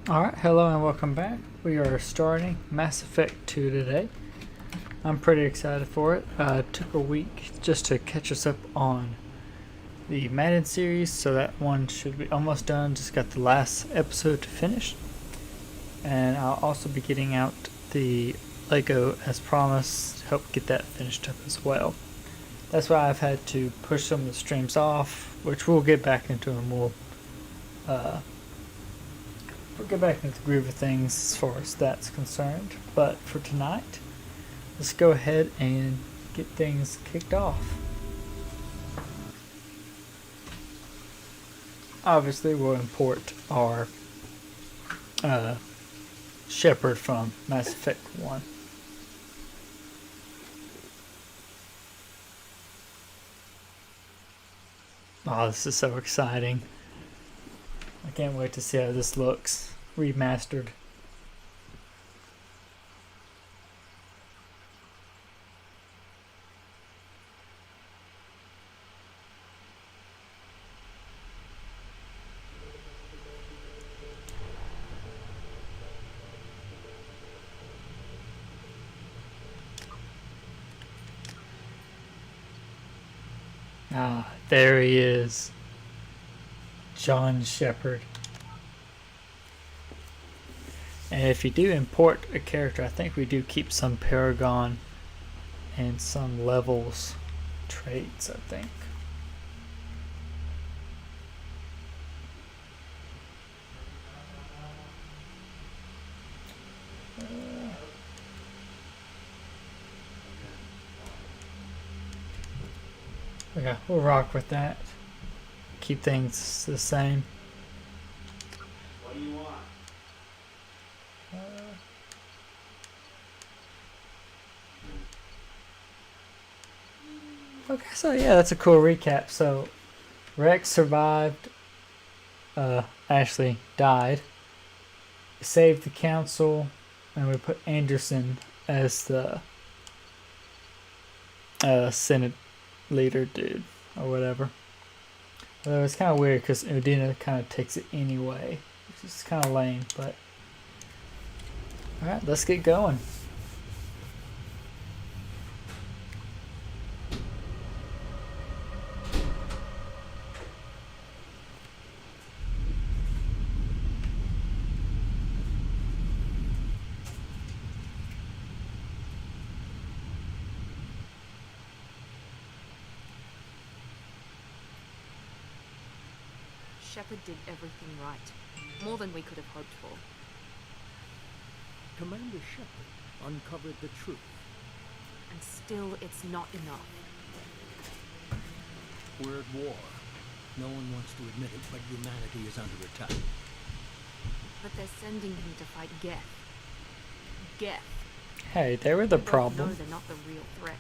Alright, hello and welcome back. We are starting Mass Effect 2 today. I'm pretty excited for it. It took a week just to catch us up on the Madden series, so that one should be almost done. Just got the last episode to finish. And I'll also be getting out the Lego as promised to help get that finished up as well. That's why I've had to push some of the streams off, which we'll get back into and we'll get back into the groove of things as far as that's concerned. But for tonight, let's go ahead and get things kicked off. Obviously, we'll import our Shepard from Mass Effect 1. Oh, this is so exciting. I can't wait to see how this looks remastered. Ah, there he is. John Shepard. And if you do import a character, I think we do keep some Paragon and some levels traits, I think. Okay, we'll rock with that. Keep things the same. What do you want? Okay, so yeah, that's a cool recap. So Rex survived, Ashley died, saved the council, and we put Anderson as the Senate leader dude, or whatever. Although it's kind of weird because Udina kind of takes it anyway, which is kind of lame, but alright, let's get going. Shepard did everything right. More than we could have hoped for. Commander Shepard uncovered the truth. And still, it's not enough. We're at war. No one wants to admit it, but humanity is under attack. But they're sending him to fight Geth. Geth. Hey, they were the We both problem. know they're not the real threat.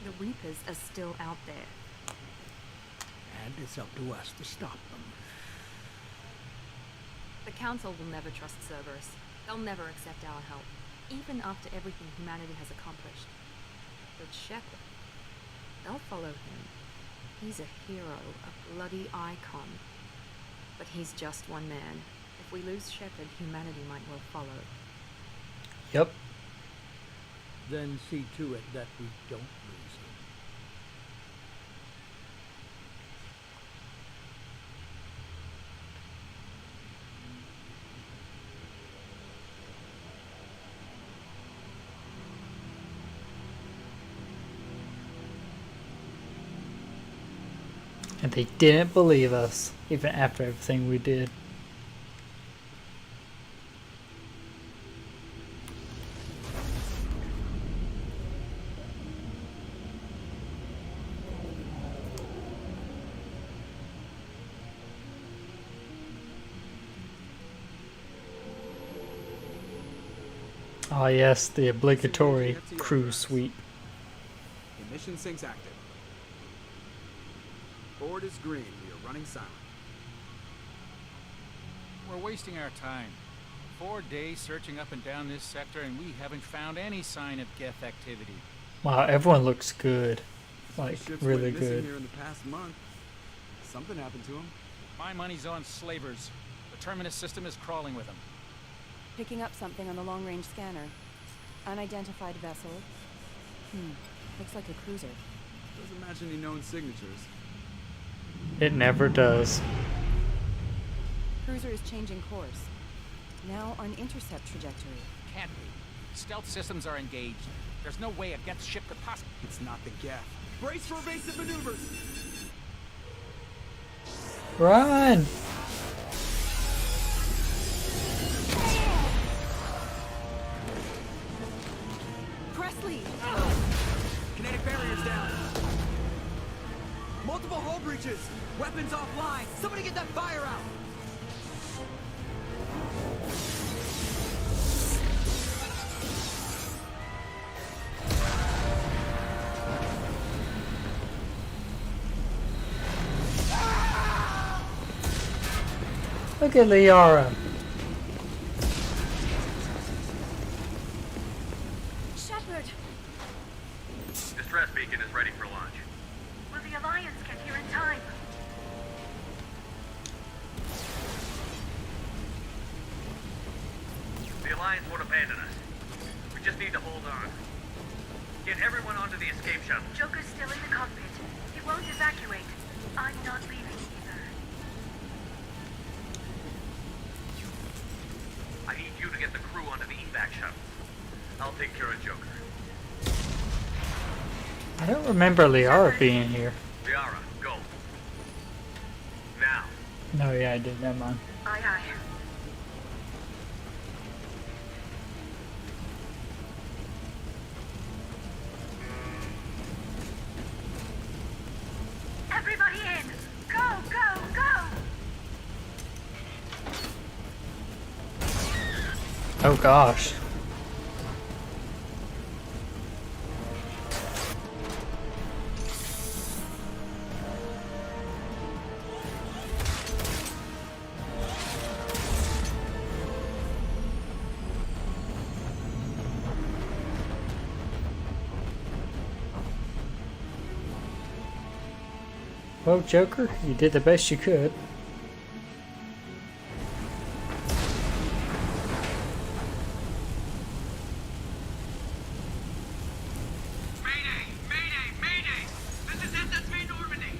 The Reapers are still out there. And it's up to us to stop them. The Council will never trust Cerberus. They'll never accept our help, even after everything humanity has accomplished. But Shepard, they'll follow him. He's a hero, a bloody icon. But he's just one man. If we lose Shepard, humanity might well follow. Yep. Then see to it that we don't lose him. And they didn't believe us, even after everything we did. Oh yes, the obligatory crew sweep. Emission sinks active. Board is green. We are running silent. We're wasting our time. 4 days searching up and down this sector, and we haven't found any sign of Geth activity. Wow, everyone looks good. Like, Ships really went missing good. here in the past month. Something happened to them. My money's on slavers. The Terminus system is crawling with them. Picking up something on the long-range scanner. Unidentified vessel. Looks like a cruiser. Doesn't match any known signatures. It never does. Cruiser is changing course. Now on intercept trajectory. Can't be. Stealth systems are engaged. There's no way a Geth ship could possibly... It's not the Geth. Brace for evasive maneuvers! Run! Presley! Kinetic barriers down. Multiple hull breaches. Weapons offline. Somebody get that fire out. Look at Liara. Shepard! Distress beacon is ready for launch. Will the Alliance get here in time? The Alliance won't abandon us. We just need to hold on. Get everyone onto the escape shuttle. Joker's still in the cockpit. He won't evacuate. I'm not leaving either. I need you to get the crew onto the evac shuttle. I'll take care of Joker. I don't remember Liara being here. Liara, go. Now. No, yeah, I did. Never mind. Aye, aye. Everybody in! Go, go, go! Oh gosh. Well, Joker, you did the best you could. Mayday! Mayday! Mayday! This is SSV Normandy!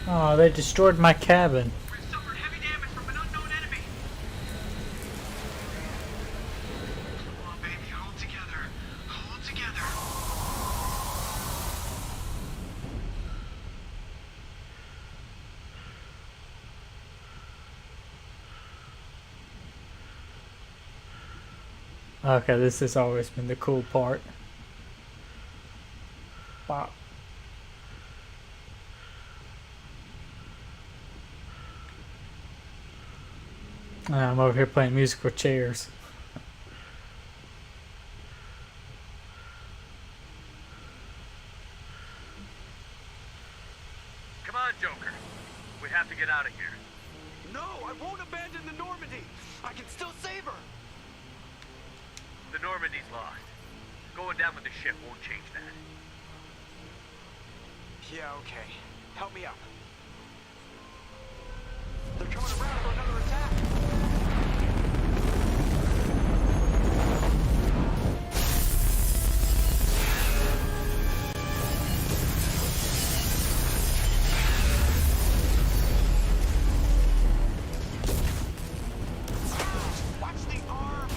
Oh, they destroyed my cabin. We've suffered heavy damage from an unknown enemy. Come on, baby. Hold together. Hold together. Okay, this has always been the cool part. Wow. I'm over here playing musical chairs. Come on, Joker. We have to get out of here. No, I won't abandon the Normandy. I can still save her. The Normandy's lost. Going down with the ship won't change that. Yeah, okay. Help me up. They're coming around for another attack. Watch the arm.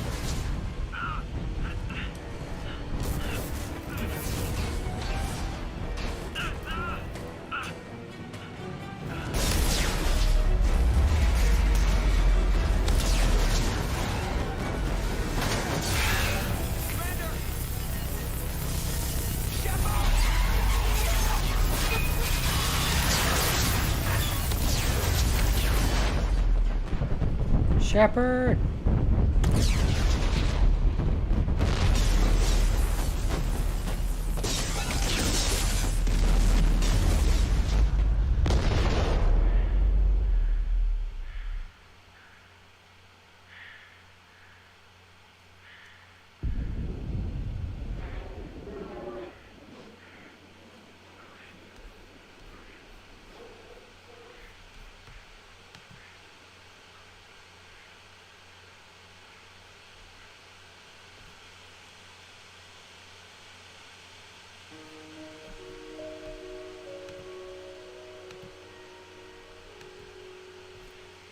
Commander! Shepard!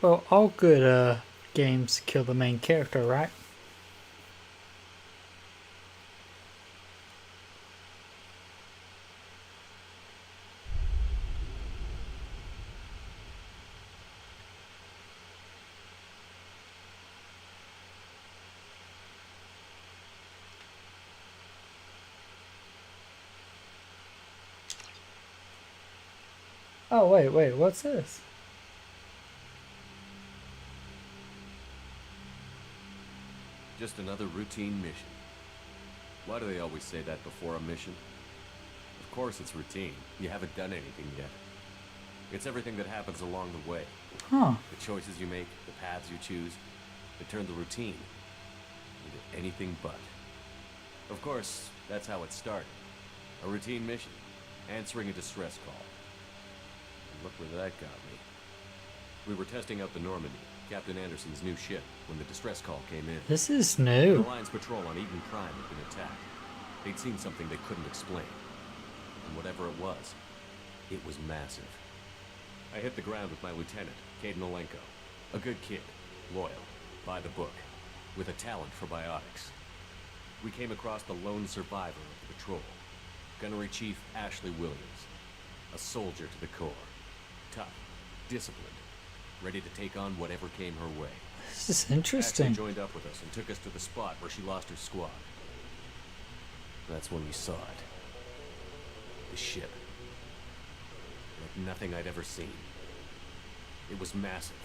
Well, all good games kill the main character, right? Oh, wait, what's this? Just another routine mission. Why do they always say that before a mission? Of course it's routine. You haven't done anything yet. It's everything that happens along the way. Huh. The choices you make, the paths you choose, that turn the routine into anything but. Of course, that's how it started. A routine mission, answering a distress call. And look where that got me. We were testing out the Normandy, Captain Anderson's new ship, when the distress call came in. This is The new. Alliance patrol on Eden Prime had been attacked. They'd seen something they couldn't explain. And whatever it was massive. I hit the ground with my lieutenant, Caden Olenko. A good kid, loyal, by the book, with a talent for biotics. We came across the lone survivor of the patrol, Gunnery Chief Ashley Williams. A soldier to the core. Tough, disciplined, ready to take on whatever came her way. This is interesting. Ashley joined up with us and took us to the spot where she lost her squad. That's when we saw it. The ship. Like nothing I'd ever seen. It was massive,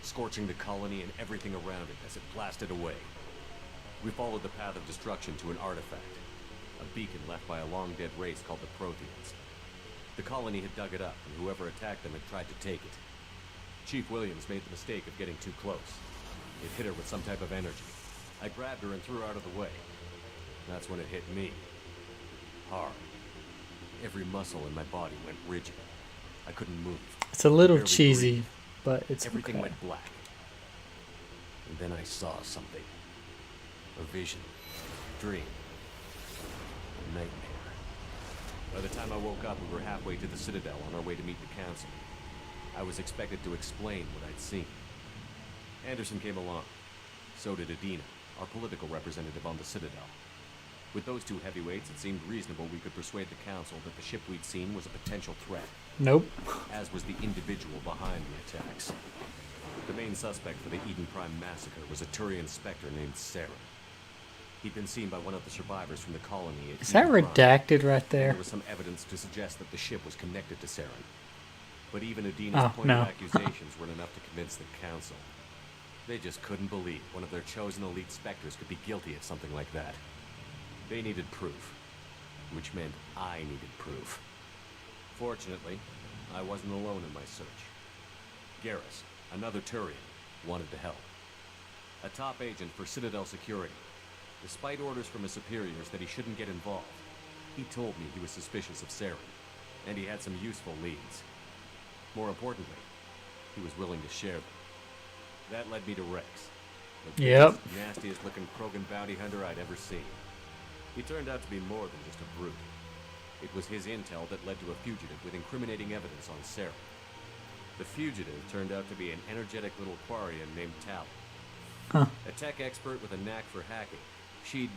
scorching the colony and everything around it as it blasted away. We followed the path of destruction to an artifact, a beacon left by a long-dead race called the Protheans. The colony had dug it up, and whoever attacked them had tried to take it. Chief Williams made the mistake of getting too close. It hit her with some type of energy. I grabbed her and threw her out of the way. That's when it hit me. Hard. Every muscle in my body went rigid. I couldn't move. It's a little Barely cheesy, breathe. but it's Everything okay. went black. And then I saw something. A vision. Dream. A nightmare. By the time I woke up, we were halfway to the Citadel on our way to meet the Council. I was expected to explain what I'd seen. Anderson came along. So did Adina, our political representative on the Citadel. With those two heavyweights, it seemed reasonable we could persuade the Council that the ship we'd seen was a potential threat, Nope. as was the individual behind the attacks. The main suspect for the Eden Prime massacre was a Turian Spectre named Saren. He'd been seen by one of the survivors from the colony at Is that Eden Prime. redacted right And there? there was some evidence to suggest that the ship was connected to Saren. But even Adina's Oh, pointed no. accusations weren't enough to convince the Council. They just couldn't believe one of their chosen elite Spectres could be guilty of something like that. They needed proof, which meant I needed proof. Fortunately, I wasn't alone in my search. Garrus, another Turian, wanted to help. A top agent for Citadel Security. Despite orders from his superiors that he shouldn't get involved, he told me he was suspicious of Saren, and he had some useful leads. More importantly, he was willing to share them. That led me to Rex, the Yep. biggest, nastiest looking Krogan bounty hunter I'd ever seen. He turned out to be more than just a brute. It was his intel that led to a fugitive with incriminating evidence on Saren. The fugitive turned out to be an energetic little Quarian named Tally. Huh. A tech expert with a knack for hacking. She'd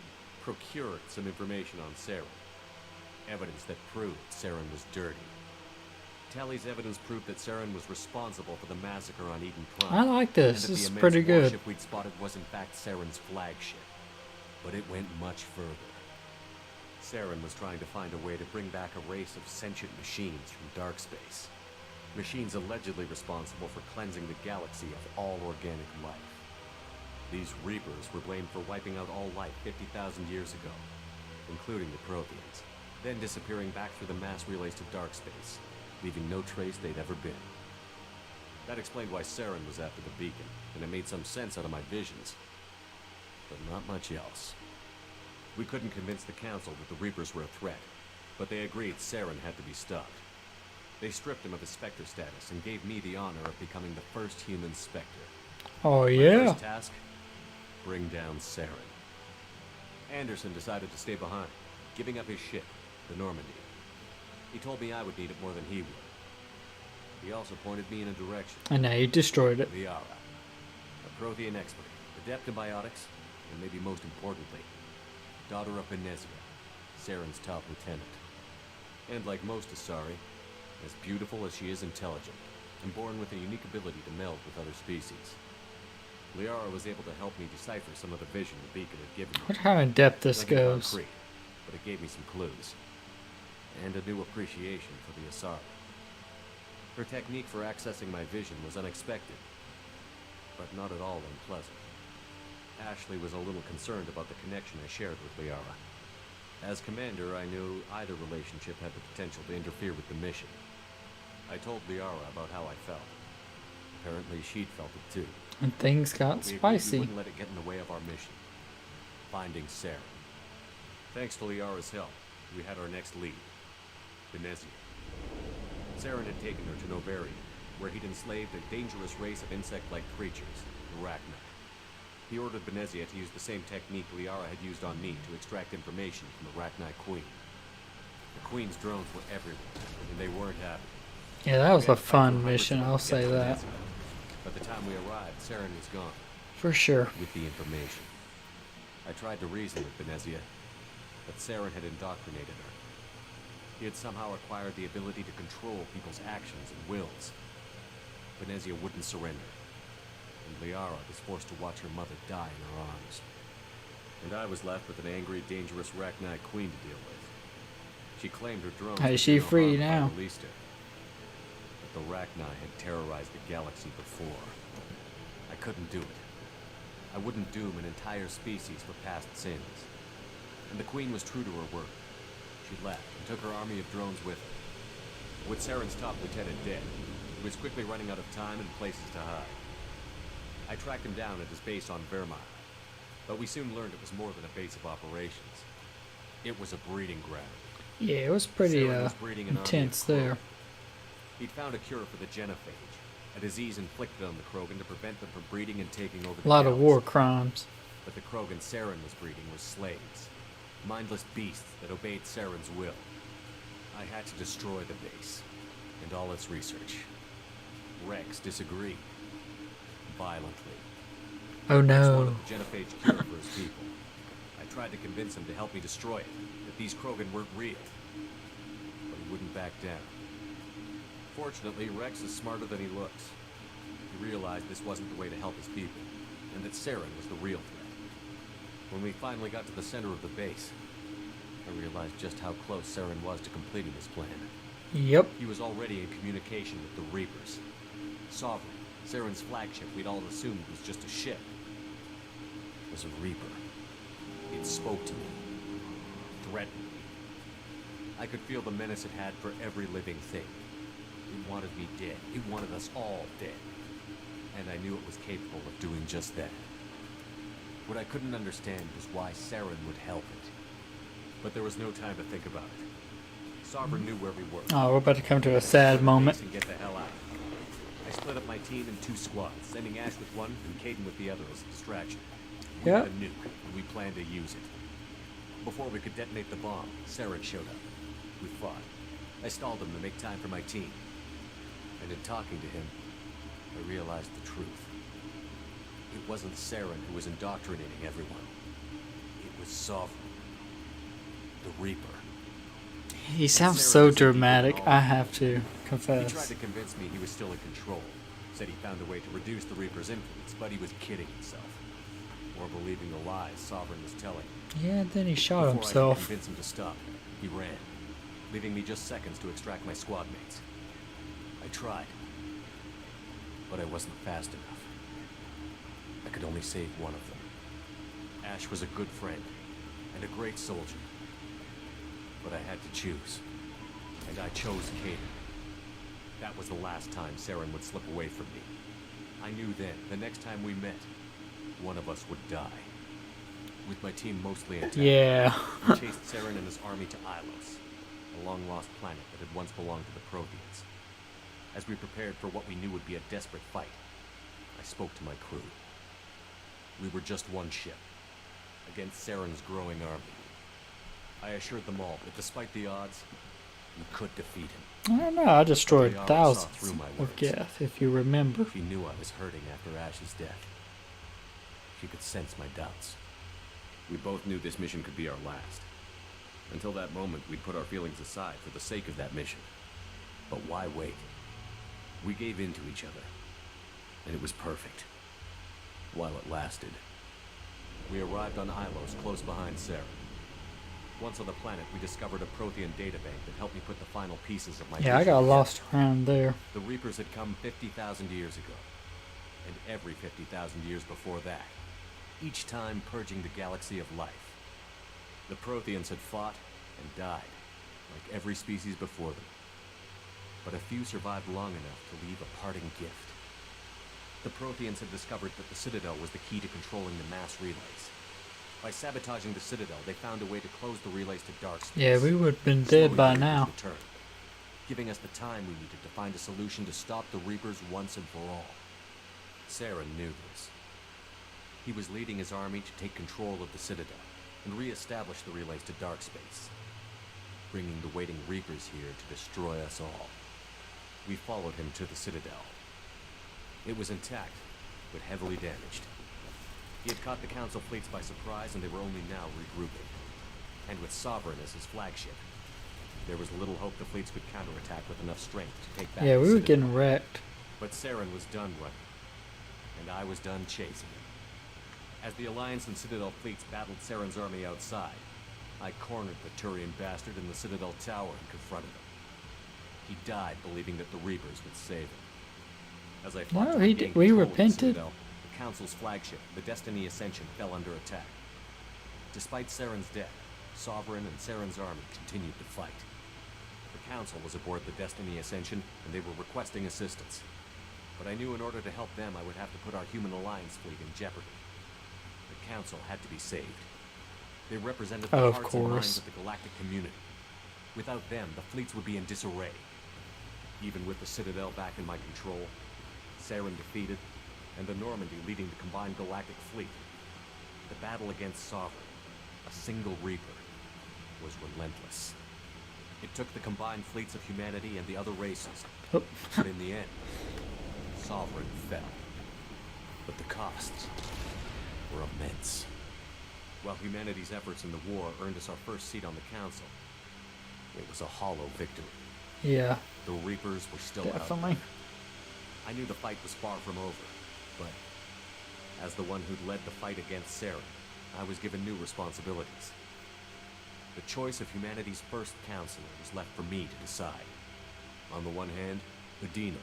procured some information on Saren. Evidence that proved Saren was dirty. Tally's evidence proved that Saren was responsible for the massacre on Eden Prime. I like this. And that This the is immense pretty good. warship we'd spotted was in fact Saren's flagship. But it went much further. Saren was trying to find a way to bring back a race of sentient machines from dark space. Machines allegedly responsible for cleansing the galaxy of all organic life. These Reapers were blamed for wiping out all life 50,000 years ago, including the Protheans, then disappearing back through the mass relays to dark space, leaving no trace they'd ever been. That explained why Saren was after the beacon, and it made some sense out of my visions. But not much else. We couldn't convince the Council that the Reapers were a threat, but they agreed Saren had to be stopped. They stripped him of his Spectre status and gave me the honor of becoming the first human Spectre. Oh, My yeah. first task? Bring down Saren. Anderson decided to stay behind, giving up his ship, the Normandy. He told me I would need it more than he would. He also pointed me in a direction. And now you destroyed it. Liara, a Prothean expert, adept in biotics, and maybe most importantly, daughter of Benezia, Saren's top lieutenant. And like most Asari, as beautiful as she is intelligent, and born with a unique ability to meld with other species. Liara was able to help me decipher some of the vision the beacon had given me. I wonder how in depth this Nothing goes. concrete, but it gave me some clues. And a new appreciation for the Asari. Her technique for accessing my vision was unexpected, but not at all unpleasant. Ashley was a little concerned about the connection I shared with Liara. As commander, I knew either relationship had the potential to interfere with the mission. I told Liara about how I felt. Apparently she'd felt it too. And things got But we agreed spicy. we wouldn't let it get in the way of our mission. Finding Saren. Thanks to Liara's help, we had our next lead. Benezia. Saren had taken her to Novaria, where he'd enslaved a dangerous race of insect-like creatures, the Rachni. He ordered Benezia to use the same technique Liara had used on me to extract information from the Rachni Queen. The Queen's drones were everywhere, and they weren't happy. Yeah, that was We a had to fight fun for hundreds mission, of them I'll to get say to that. Benezia. By the time we arrived, Saren was gone, For sure. with the information. I tried to reason with Benezia, but Saren had indoctrinated her. He had somehow acquired the ability to control people's actions and wills. Benezia wouldn't surrender, and Liara was forced to watch her mother die in her arms. And I was left with an angry, dangerous Rachni queen to deal with. She claimed her drones Hey, would she do no free harm if I now. released her. But the Rachni had terrorized the galaxy before. I couldn't do it. I wouldn't doom an entire species for past sins. And the Queen was true to her word. She left and took her army of drones with her. With Saren's top lieutenant dead, he was quickly running out of time and places to hide. I tracked him down at his base on Vermire, but we soon learned it was more than a base of operations. It was a breeding ground. Yeah, it was pretty Saren was breeding an army of intense there. Krogan. He'd found a cure for the genophage, a disease inflicted on the Krogan to prevent them from breeding and taking over A the lot of galaxy. war crimes. But the Krogan Saren was breeding were slaves. Mindless beasts that obeyed Saren's will. I had to destroy the base, and all its research. Rex disagreed. Violently. Oh Rex no. wanted the genophage cure for his people. I tried to convince him to help me destroy it, that these Krogan weren't real. But he wouldn't back down. Fortunately, Rex is smarter than he looks. He realized this wasn't the way to help his people, and that Saren was the real threat. When we finally got to the center of the base, I realized just how close Saren was to completing his plan. Yep. He was already in communication with the Reapers. Sovereign, Saren's flagship we'd all assumed was just a ship, was a Reaper. It spoke to me, threatened me. I could feel the menace it had for every living thing. It wanted me dead. It wanted us all dead. And I knew it was capable of doing just that. What I couldn't understand was why Saren would help it. But there was no time to think about it. Sovereign knew where we were. Oh, we're about to come to a sad moment. And get the hell out. I split up my team in 2 squads, sending Ash with one and Caden with the other as a distraction. We Yeah. had a nuke, and we planned to use it. Before we could detonate the bomb, Saren showed up. We fought. I stalled him to make time for my team. And in talking to him, I realized the truth. It wasn't Saren who was indoctrinating everyone. It was Sovereign. The Reaper. He sounds so dramatic, I have to He tried confess. to convince me he was still in control. Said he found a way to reduce the Reaper's influence, but he was kidding himself. Or believing the lies Sovereign was telling him. Yeah, then he shot Before I himself. could convince him to stop, he ran, leaving me just seconds to extract my squad mates. I tried, but I wasn't fast enough. I could only save one of them. Ash was a good friend and a great soldier, but I had to choose, and I chose Caden. That was the last time Saren would slip away from me. I knew then, the next time we met, one of us would die. With my team mostly intact, Yeah. we chased Saren and his army to Ilos, a long-lost planet that had once belonged to the Protheans. As we prepared for what we knew would be a desperate fight, I spoke to my crew. We were just one ship, against Saren's growing army. I assured them all that despite the odds, we could defeat him. I don't know. I destroyed Liara saw thousands through my of words. Geth, if you remember. She knew I was hurting after Ash's death. She could sense my doubts. We both knew this mission could be our last. Until that moment, we'd put our feelings aside for the sake of that mission. But why wait? We gave in to each other. And it was perfect. While it lasted. We arrived on Ilos, close behind Saren. Once on the planet, we discovered a Prothean databank that helped me put the final pieces of my Yeah, I vision got together. lost around there. The Reapers had come 50,000 years ago. And every 50,000 years before that. Each time purging the galaxy of life. The Protheans had fought and died, like every species before them. But a few survived long enough to leave a parting gift. The Protheans had discovered that the Citadel was the key to controlling the mass relays. By sabotaging the Citadel, they found a way to close the relays to dark space. Yeah, we would have been Slowing dead by the Reapers' now. return, giving us the time we needed to find a solution to stop the Reapers once and for all. Saren knew this. He was leading his army to take control of the Citadel and re-establish the relays to dark space, bringing the waiting Reapers here to destroy us all. We followed him to the Citadel. It was intact, but heavily damaged. He had caught the Council fleets by surprise, and they were only now regrouping. And with Sovereign as his flagship, there was little hope the fleets could counterattack with enough strength to take back Yeah, the we were Citadel. getting wrecked. But Saren was done running, and I was done chasing him. As the Alliance and Citadel fleets battled Saren's army outside, I cornered the Turian bastard in the Citadel tower and confronted him. He died believing that the Reapers would save him. As I fought No, to he regain did- we control of the repented. Citadel, the Council's flagship, the Destiny Ascension, fell under attack. Despite Saren's death, Sovereign and Saren's army continued to fight. The Council was aboard the Destiny Ascension, and they were requesting assistance. But I knew in order to help them, I would have to put our Human Alliance fleet in jeopardy. The Council had to be saved. They represented the Of hearts and minds course. of the galactic community. Without them, the fleets would be in disarray. Even with the Citadel back in my control, Saren defeated, and the Normandy leading the combined galactic fleet, the battle against Sovereign, a single Reaper, was relentless. It took the combined fleets of humanity and the other races, Oh. but in the end, Sovereign fell. But the costs were immense. While humanity's efforts in the war earned us our first seat on the Council, it was a hollow victory. Yeah, The Reapers were still out definitely. there. I knew the fight was far from over, but as the one who'd led the fight against Saren, I was given new responsibilities. The choice of humanity's first counselor was left for me to decide. On the one hand, Udina,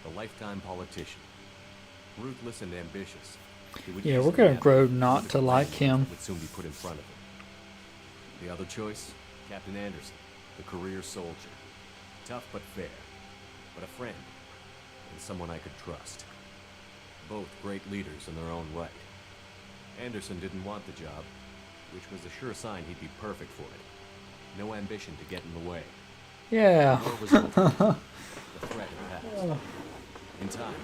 the lifetime politician. Ruthless and ambitious. he would Yeah, we're easily gonna have grow the not to political like advantage him. that would soon be put in front of him. The other choice, Captain Anderson, the career soldier. Tough but fair, but a friend, and someone I could trust. Both great leaders in their own right. Anderson didn't want the job, which was a sure sign he'd be perfect for it. No ambition to get in the way. Yeah. War was over. The threat had passed. In time,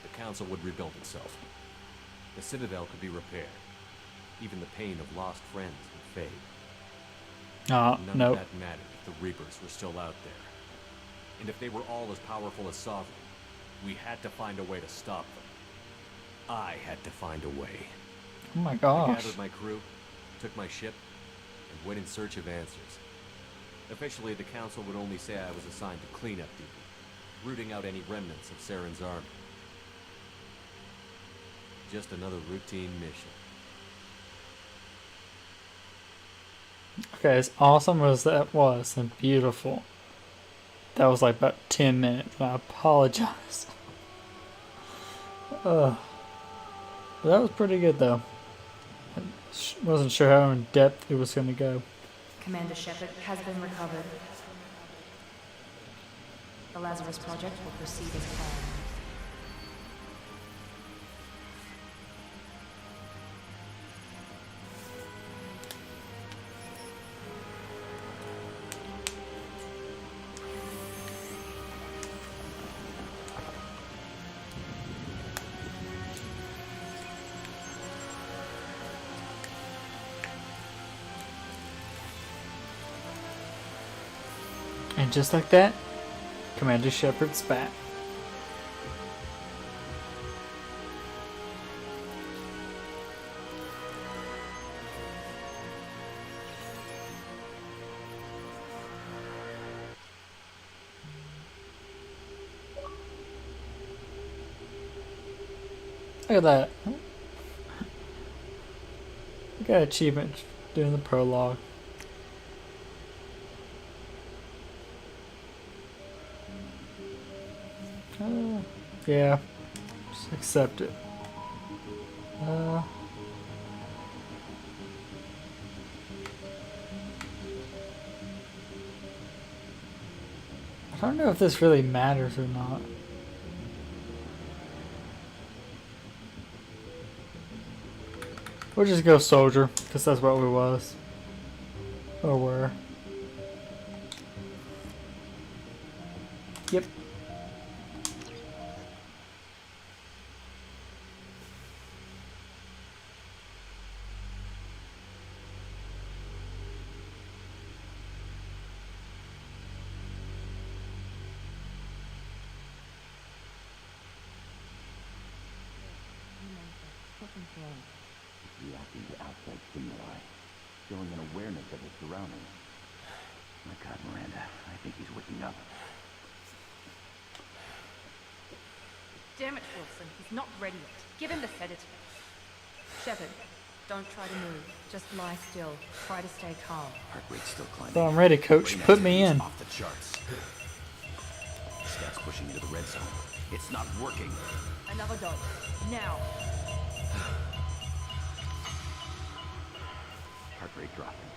the Council would rebuild itself. The Citadel could be repaired. Even the pain of lost friends would fade. None of Nope. that mattered if the Reapers were still out there. And if they were all as powerful as Sovereign, we had to find a way to stop them. I had to find a way. Oh my I gosh. gathered my crew, took my ship, and went in search of answers. Officially, the Council would only say I was assigned to cleanup duty, rooting out any remnants of Saren's army. Just another routine mission. Okay, as awesome as that was and beautiful, that was like about 10 minutes. And I apologize. But that was pretty good though. I wasn't sure how in depth it was going to go. Commander Shepard has been recovered. The Lazarus Project will proceed as planned. And just like that, Commander Shepard's back. Look at that. We got achievement doing the prologue. Yeah, just accept it. I don't know if this really matters or not. We'll just go soldier, because that's what we was. Or were. Yep. Reacting to outside stimuli, showing an awareness of his surroundings. My God, Miranda, I think he's waking up. Damn it, Wilson. He's not ready yet. Give him the sedative. Shepard, don't try to move. Just lie still. Try to stay calm. Heart rate's still climbing. So I'm ready, coach. Brain Put me in. activity's off the charts. Stats pushing into the red zone. It's not working. Another dose. Now. Heart rate dropping.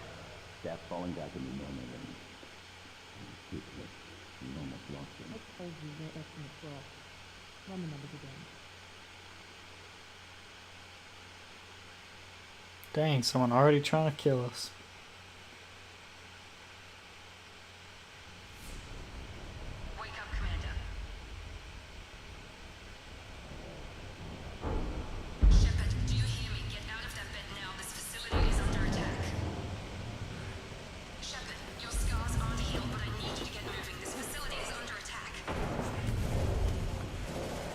Stats falling back into normal range. We almost lost him. I told you their estimates were off. Run the numbers again. Dang, someone already trying to kill us. Wake up, Commander. Shepard, do you hear me? Get out of that bed now. This facility is under attack. Shepard, your scars aren't healed, but I need you to get moving. This facility is under attack.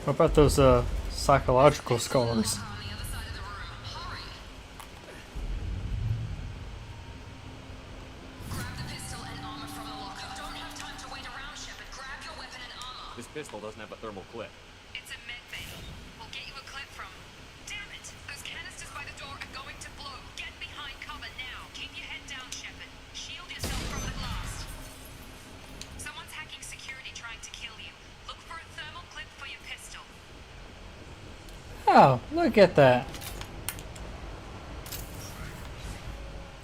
What about those psychological scars? On the other side of the room. Hurry! Grab the pistol and armor from the locker. Don't have time to wait around, Shepard. Grab your weapon and armor. This pistol doesn't have a thermal clip. It's a med bay. We'll get you a clip from. Damn it! Those canisters by the door are going to blow. Get behind cover now. Keep your head down, Shepard. Shield yourself from the blast. Someone's hacking security trying to kill you. Look for a thermal clip for your pistol. Oh, look at that.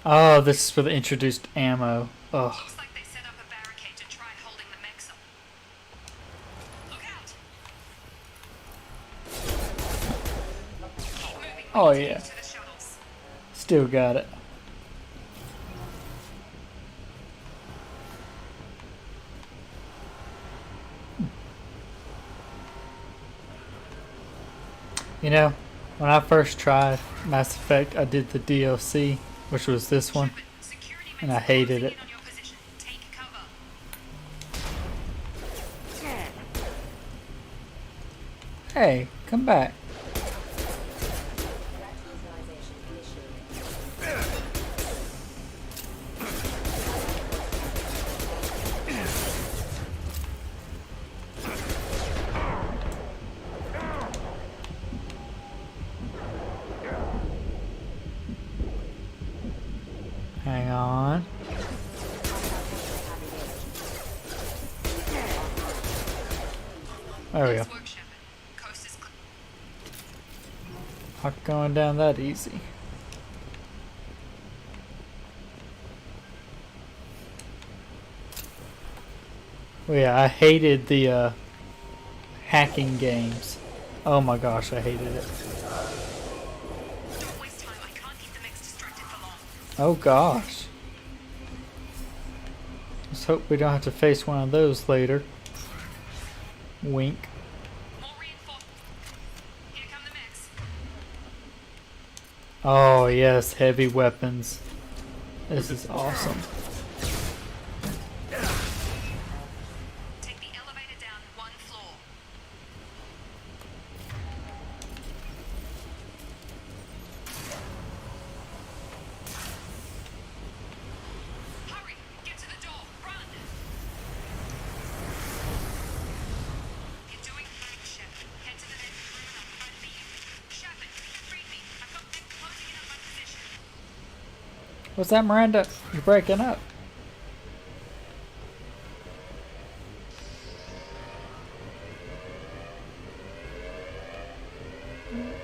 Oh, this is for the introduced ammo. Ugh. Looks like they set up a barricade to try holding the mechs up. Look out! Keep moving. Oh, We need to yeah. get to the shuttles. Still got it. You know, when I first tried Mass Effect, I did the DLC, which was this one, Shepard, security and I mechs are hated closing it. in on your position. Take cover. Hey, come back. Hang on. There we go. Nice work, Shepard. Coast is clear. Not going down that easy. Well, yeah, I hated the hacking games. Oh my gosh, I hated it. Don't waste time. I can't keep the mechs distracted for long. Oh gosh. Let's hope we don't have to face one of those later. Wink. More reinforcements. Here come the mechs. Oh yes, heavy weapons. This is awesome. What's that, Miranda? You're breaking up.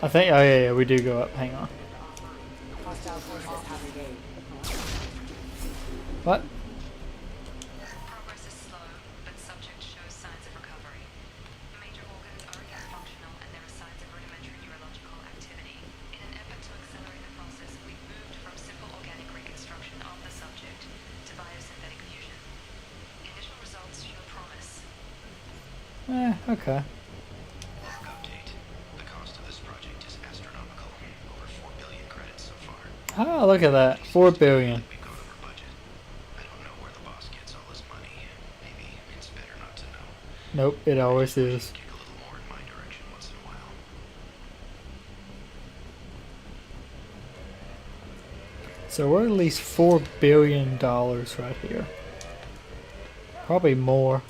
I think, oh yeah, we do go up. Hang on. What? Progress is slow, but subject shows signs of recovery. Major organs are again functional, and there are signs of rudimentary neurological activity. In an effort to accelerate the process, we've moved from simple organic reconstruction of the subject to biosynthetic fusion. Initial results show promise. Okay. Update. The cost of this project is astronomical. Over 4 billion credits so far. Oh, look at that. 4 billion. We've gone over budget. I don't know where the boss gets all this money. Maybe it's better not to know. Nope, it always is. Kick a little more in my direction once in a while. So we're at least $4 billion right here. Probably more.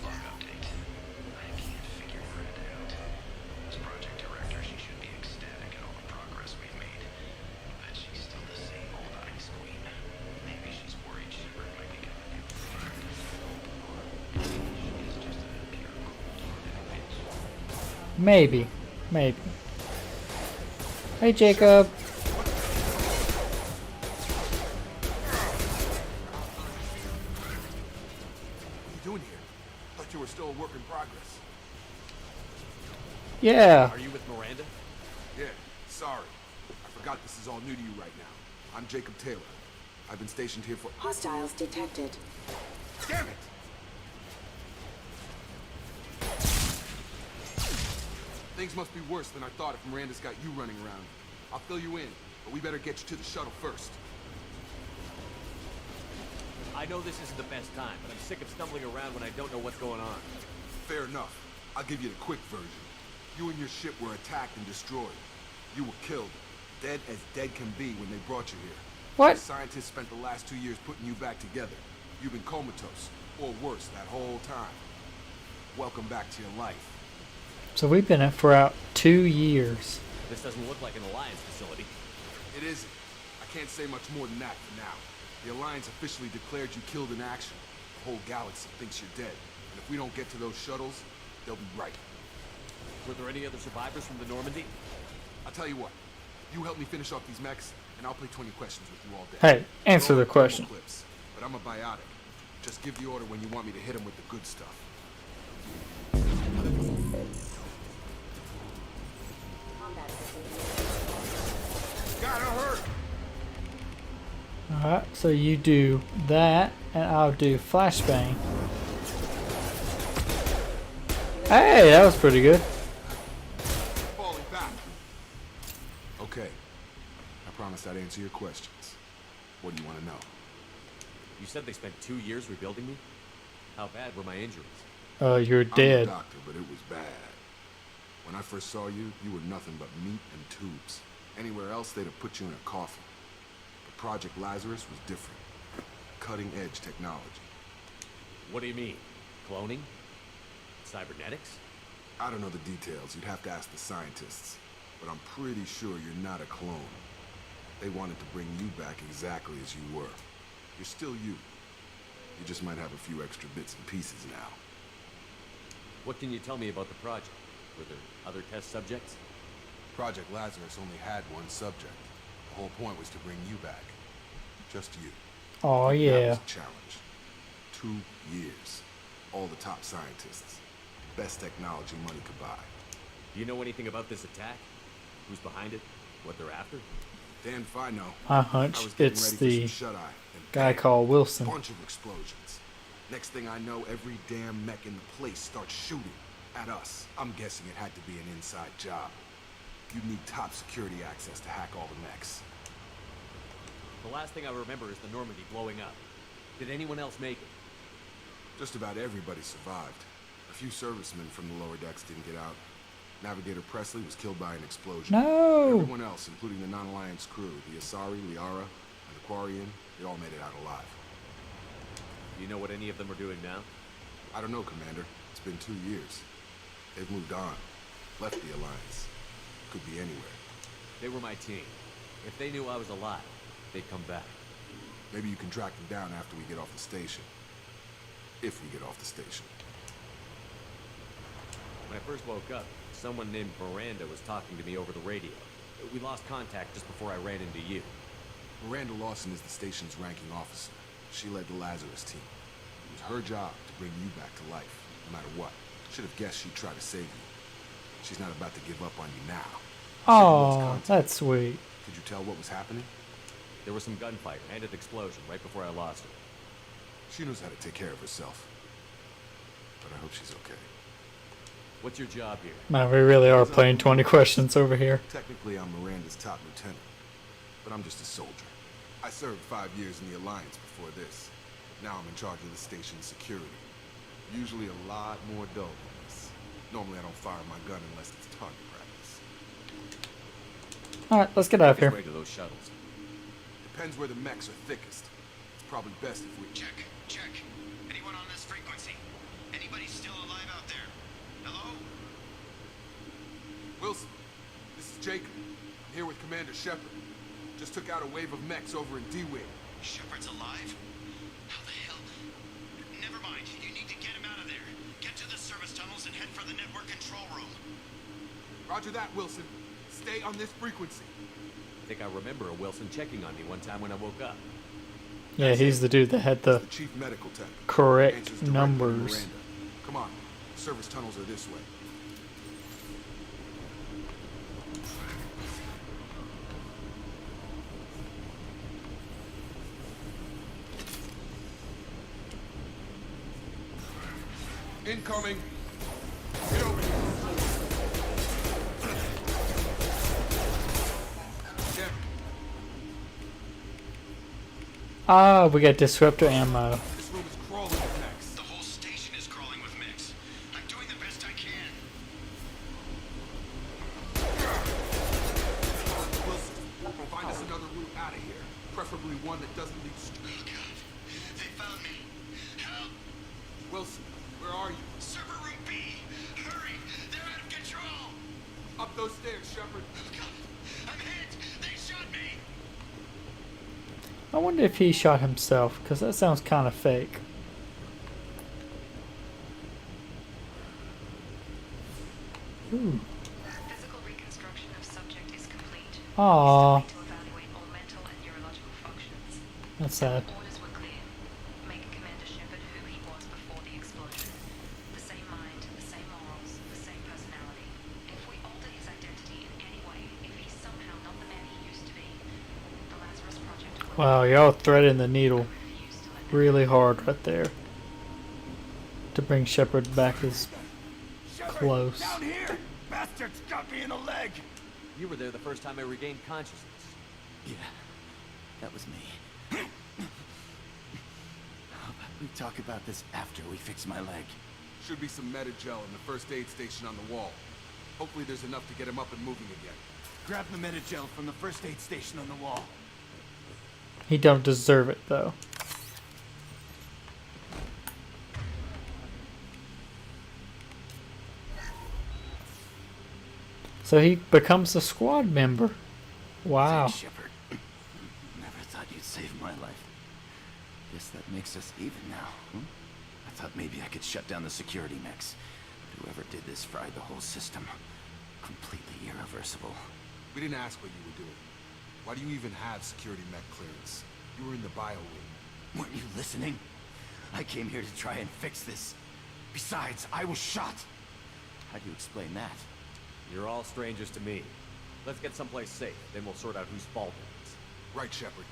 Log update. I can't figure Miranda out. As project director, she should be ecstatic at all the progress we've made. But she's still the same old ice queen. Maybe she's worried Shepard might become a new friend. Or maybe she's just a pure cold-blooded bitch. Maybe. Maybe. Hey, Jacob. What are you doing here? Thought you were still a work in progress. Yeah. Are you with Miranda? Yeah, sorry. I forgot this is all new to you right now. I'm Jacob Taylor. I've been stationed here for— Hostiles detected. Damn it! Things must be worse than I thought if Miranda's got you running around. I'll fill you in, but we better get you to the shuttle first. I know this isn't the best time, but I'm sick of stumbling around when I don't know what's going on. Fair enough. I'll give you the quick version. You and your ship were attacked and destroyed. You were killed. Dead as dead can be when they brought you here. What? The scientists spent the last 2 years putting you back together. You've been comatose, or worse, that whole time. Welcome back to your life. So we've been in for out 2 years. This doesn't look like an Alliance facility. It isn't. I can't say much more than that for now. The Alliance officially declared you killed in action. The whole galaxy thinks you're dead. And if we don't get to those shuttles, they'll be right. Were there any other survivors from the Normandy? I'll tell you what. You help me finish off these mechs, and I'll play 20 questions with you all day. Hey, answer Throw the in question. thermal clips, but I'm a biotic. Just give the order when you want me to hit them with the good stuff. Gotta hurt! Alright, so you do that, and I'll do flashbang. Hey, that was pretty good. Falling back. Okay. I promised I'd answer your questions. What do you want to know? You said they spent 2 years rebuilding me? How bad were my injuries? You're I'm dead. a doctor, but it was bad. When I first saw you, you were nothing but meat and tubes. Anywhere else, they'd have put you in a coffin. But Project Lazarus was different. Cutting-edge technology. What do you mean? Cloning? Cybernetics? I don't know the details. You'd have to ask the scientists. But I'm pretty sure you're not a clone. They wanted to bring you back exactly as you were. You're still you. You just might have a few extra bits and pieces now. What can you tell me about the project? Were there other test subjects? Project Lazarus only had one subject. The whole point was to bring you back. Just you. Oh, That yeah. was a challenge. 2 years. All the top scientists. Best technology money could buy. Do you know anything about this attack? Who's behind it? What they're after? Damn if I know. I I hunch was getting it's ready the for some shut-eye, and guy bang, called Wilson. bunch of explosions. Next thing I know, every damn mech in the place starts shooting at us. I'm guessing it had to be an inside job. You'd need top security access to hack all the mechs. The last thing I remember is the Normandy blowing up. Did anyone else make it? Just about everybody survived. A few servicemen from the lower decks didn't get out. Navigator Presley was killed by an explosion. No! Everyone else, including the non-Alliance crew, the Asari, Liara, and the Quarian, they all made it out alive. Do you know what any of them are doing now? I don't know, Commander. It's been 2 years. They've moved on. Left the Alliance. Could be anywhere. They were my team. If they knew I was alive, they'd come back. Maybe you can track them down after we get off the station. If we get off the station. When I first woke up, someone named Miranda was talking to me over the radio. We lost contact just before I ran into you. Miranda Lawson is the station's ranking officer. She led the Lazarus team. It was her job to bring you back to life, no matter what. Should have guessed she'd try to save you. She's not about to give up on you now. Oh, that's sweet. Could you tell what was happening? There was some gunfire and an explosion right before I lost her. She knows how to take care of herself. But I hope she's okay. What's your job here? Man, we really are playing 20 questions over here. Technically, I'm Miranda's top lieutenant. But I'm just a soldier. I served 5 years in the Alliance before this. Now I'm in charge of the station's security. Usually a lot more dull than this. Normally I don't fire my gun unless it's target practice. Alright, let's get out of here. Way to those shuttles. Depends where the mechs are thickest. It's probably best if we... Check. Anyone on this frequency? Anybody still alive out there? Hello? Wilson, this is Jacob. I'm here with Commander Shepard. Just took out a wave of mechs over in D-Wing. Shepard's alive? How the hell? Never mind. You need to get him out of there. Get to the service tunnels and head for the network control room. Roger that, Wilson. Stay on this frequency. I think I remember a Wilson checking on me one time when I woke up. Yeah, he's the dude that had the Chief Medical Tech. correct Answers directly to numbers. Miranda. Come on. Service tunnels are this way. Incoming. Get over here. Shepard. Ah, we got disruptor ammo. This room is crawling with mechs. The whole station is crawling with mechs. I'm doing the best I can. Wilson, find us another route out of here. Preferably one that doesn't lead straight. Oh, God. They found me. Help. Wilson, where are you? Server room B. Hurry. They're out of control. Up those stairs, Shepard. Oh, God. I'm hit. They shot me. I wonder if he shot himself, because that sounds kind of fake. Ooh. Physical reconstruction of subject is complete. Aww, To evaluate all mental and neurological functions. that's sad. Orders were clear. Make Commander Shepard who he was before the explosion. The same mind, the same morals, the same personality. If we alter his identity in any way, if he's somehow not the man he used to be, the Lazarus Project will Wow, y'all threading the needle refuse to let really hard right there. To bring Shepard back as close. Down here! Bastards got me in the leg! You were there the first time I regained consciousness. Yeah, that was me. We talk about this after we fix my leg. Should be some Medi-gel in the first aid station on the wall. Hopefully there's enough to get him up and moving again. Grab the Medi-gel from the first aid station on the wall. He don't deserve it though. So he becomes a squad member. Wow. Thanks, Shepard. Never thought you'd save my life. Guess that makes us even now. I thought maybe I could shut down the security mechs. But whoever did this fried the whole system. Completely irreversible. We didn't ask what you were doing. Why do you even have security mech clearance? You were in the bio wing. Weren't you listening? I came here to try and fix this. Besides, I was shot. How do you explain that? You're all strangers to me. Let's get someplace safe, then we'll sort out whose fault it is. Right, Shepard.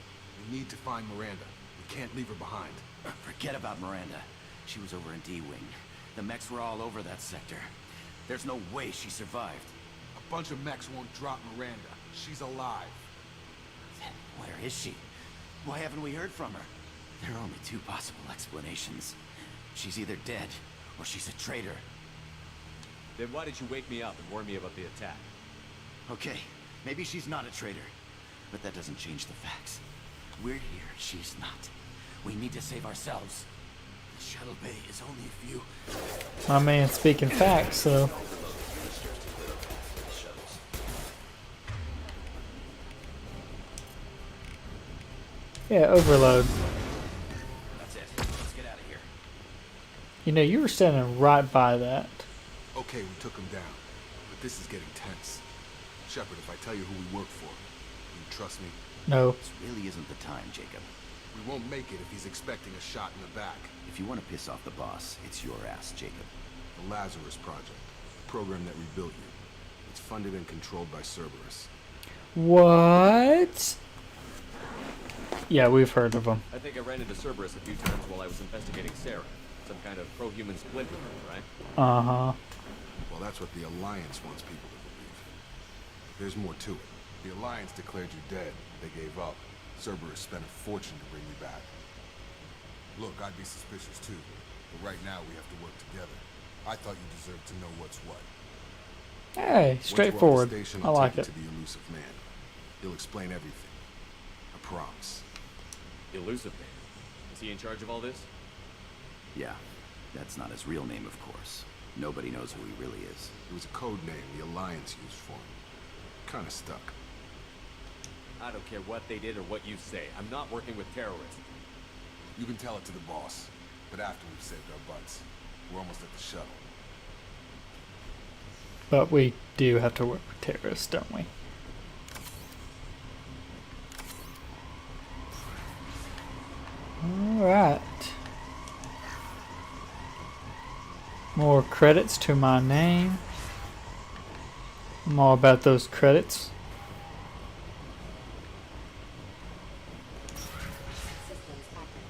We need to find Miranda. We can't leave her behind. Forget about Miranda. She was over in D-Wing. The mechs were all over that sector. There's no way she survived. A bunch of mechs won't drop Miranda. She's alive. Then where is she? Why haven't we heard from her? There are only two possible explanations. She's either dead, or she's a traitor. Then why did you wake me up and warn me about the attack? Okay, maybe she's not a traitor. But that doesn't change the facts. We're here, she's not. We need to save ourselves. The shuttle bay is only a few... My man speaking facts, so Yeah, overload. That's it. Let's get out of here. You know, you were standing right by that. Okay, we took him down, but this is getting tense. Shepard, if I tell you who we work for, will you trust me? No. This really isn't the time, Jacob. We won't make it if he's expecting a shot in the back. If you want to piss off the boss, it's your ass, Jacob. The Lazarus Project, a program that rebuilt you. It's funded and controlled by Cerberus. What? Yeah, we've heard of them. I think I ran into Cerberus a few times while I was investigating Sarah. Some kind of pro-human split with her, right? Uh-huh. Well, that's what the Alliance wants people to believe. There's more to it. The Alliance declared you dead. They gave up. Cerberus spent a fortune to bring you back. Look, I'd be suspicious too, but right now we have to work together. I thought you deserved to know what's what. Hey, straightforward. Once we're off the station, I I'll like take it. you to the elusive man. He'll explain everything. I promise. Elusive man. Is he in charge of all this? Yeah, that's not his real name, of course. Nobody knows who he really is. It was a code name the Alliance used for him. Kinda stuck. I don't care what they did or what you say. I'm not working with terrorists. You can tell it to the boss, but after we've saved our butts. We're almost at the shuttle. But we do have to work with terrorists, don't we? Alright. More credits to my name. I'm all about those credits.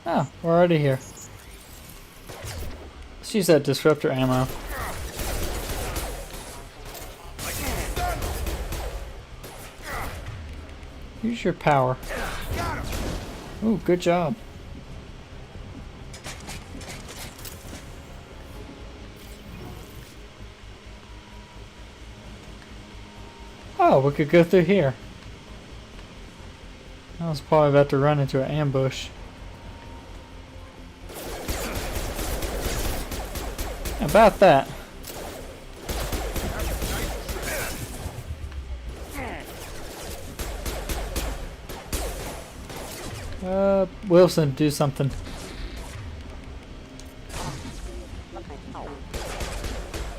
Oh, we're already here. Let's use that disruptor ammo. Use your power. Ooh, good job. Oh, we could go through here. I was probably about to run into an ambush. About that. Wilson, do something.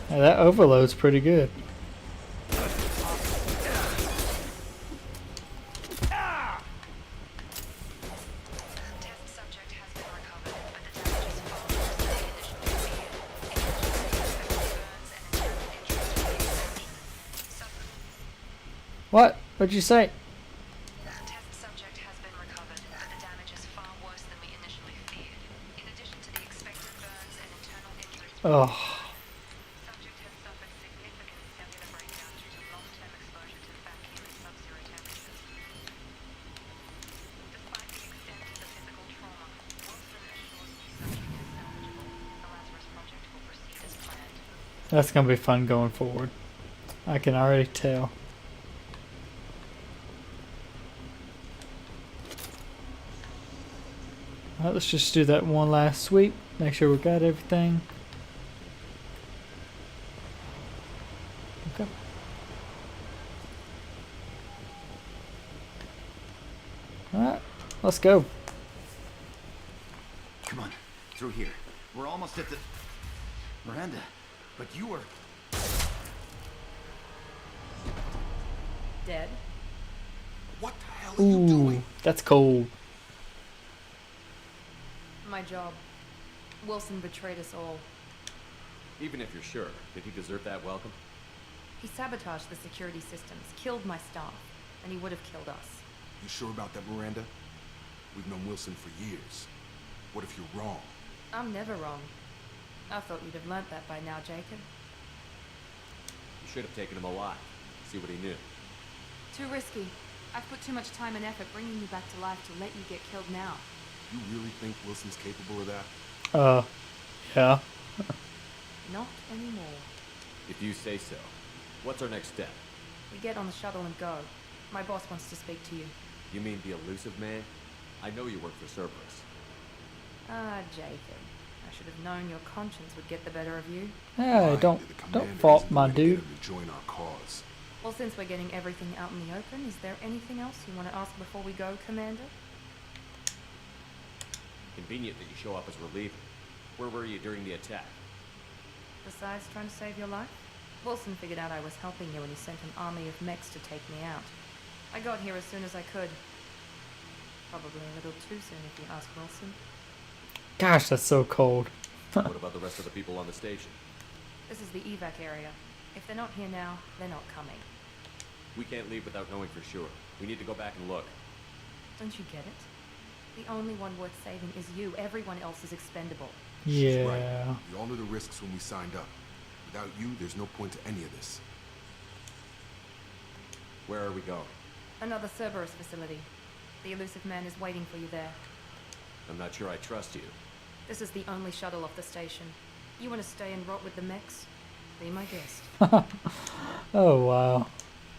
Yeah, that overload's pretty good. Test subject has been recovered, but the damage is far worse than they initially feared. What? What'd you say? Test subject has been recovered, but the damage is far worse than we initially feared. In addition to the expected burns and internal injuries, Oh, subject has suffered significant cellular breakdown due to long-term exposure to vacuum and sub-zero temperatures. Despite the extent of the physical trauma, Wilson assures me subject is salvageable. The Lazarus Project will proceed as planned. that's gonna be fun going forward. I can already tell. Alright, let's just do that one last sweep. Make sure we got everything. Okay. Alright, let's go. Come on, through here. We're almost at the... Miranda, but you were... Dead? What the hell are you doing? Ooh, that's cold. My job. Wilson betrayed us all. Even if you're sure, did he deserve that welcome? He sabotaged the security systems, killed my staff, and he would have killed us. You sure about that, Miranda? We've known Wilson for years. What if you're wrong? I'm never wrong. I thought you'd have learnt that by now, Jacob. You should have taken him alive. See what he knew. Too risky. I've put too much time and effort bringing you back to life to let you get killed now. You really think Wilson's capable of that? Yeah. Not anymore. If you say so. What's our next step? We get on the shuttle and go. My boss wants to speak to you. You mean the elusive man? I know you work for Cerberus. Ah, Jacob. I should have known your conscience would get the better of you. Hey, Mind don't you, the commander fault isn't my going to get dude. him to join our cause. Well, since we're getting everything out in the open, is there anything else you want to ask before we go, Commander? Convenient that you show up as we're leaving. Where were you during the attack? Besides trying to save your life, Wilson figured out I was helping you when he sent an army of mechs to take me out. I got here as soon as I could. Probably a little too soon if you ask Wilson. Gosh, that's so cold. What about the rest of the people on the station? This is the evac area. If they're not here now, they're not coming. We can't leave without knowing for sure. We need to go back and look. Don't you get it? The only one worth saving is you. Everyone else is expendable. She's Yeah. right. We all knew the risks when we signed up. Without you, there's no point to any of this. Where are we going? Another Cerberus facility. The elusive man is waiting for you there. I'm not sure I trust you. This is the only shuttle off the station. You want to stay and rot with the mechs? Be my guest. Oh, wow.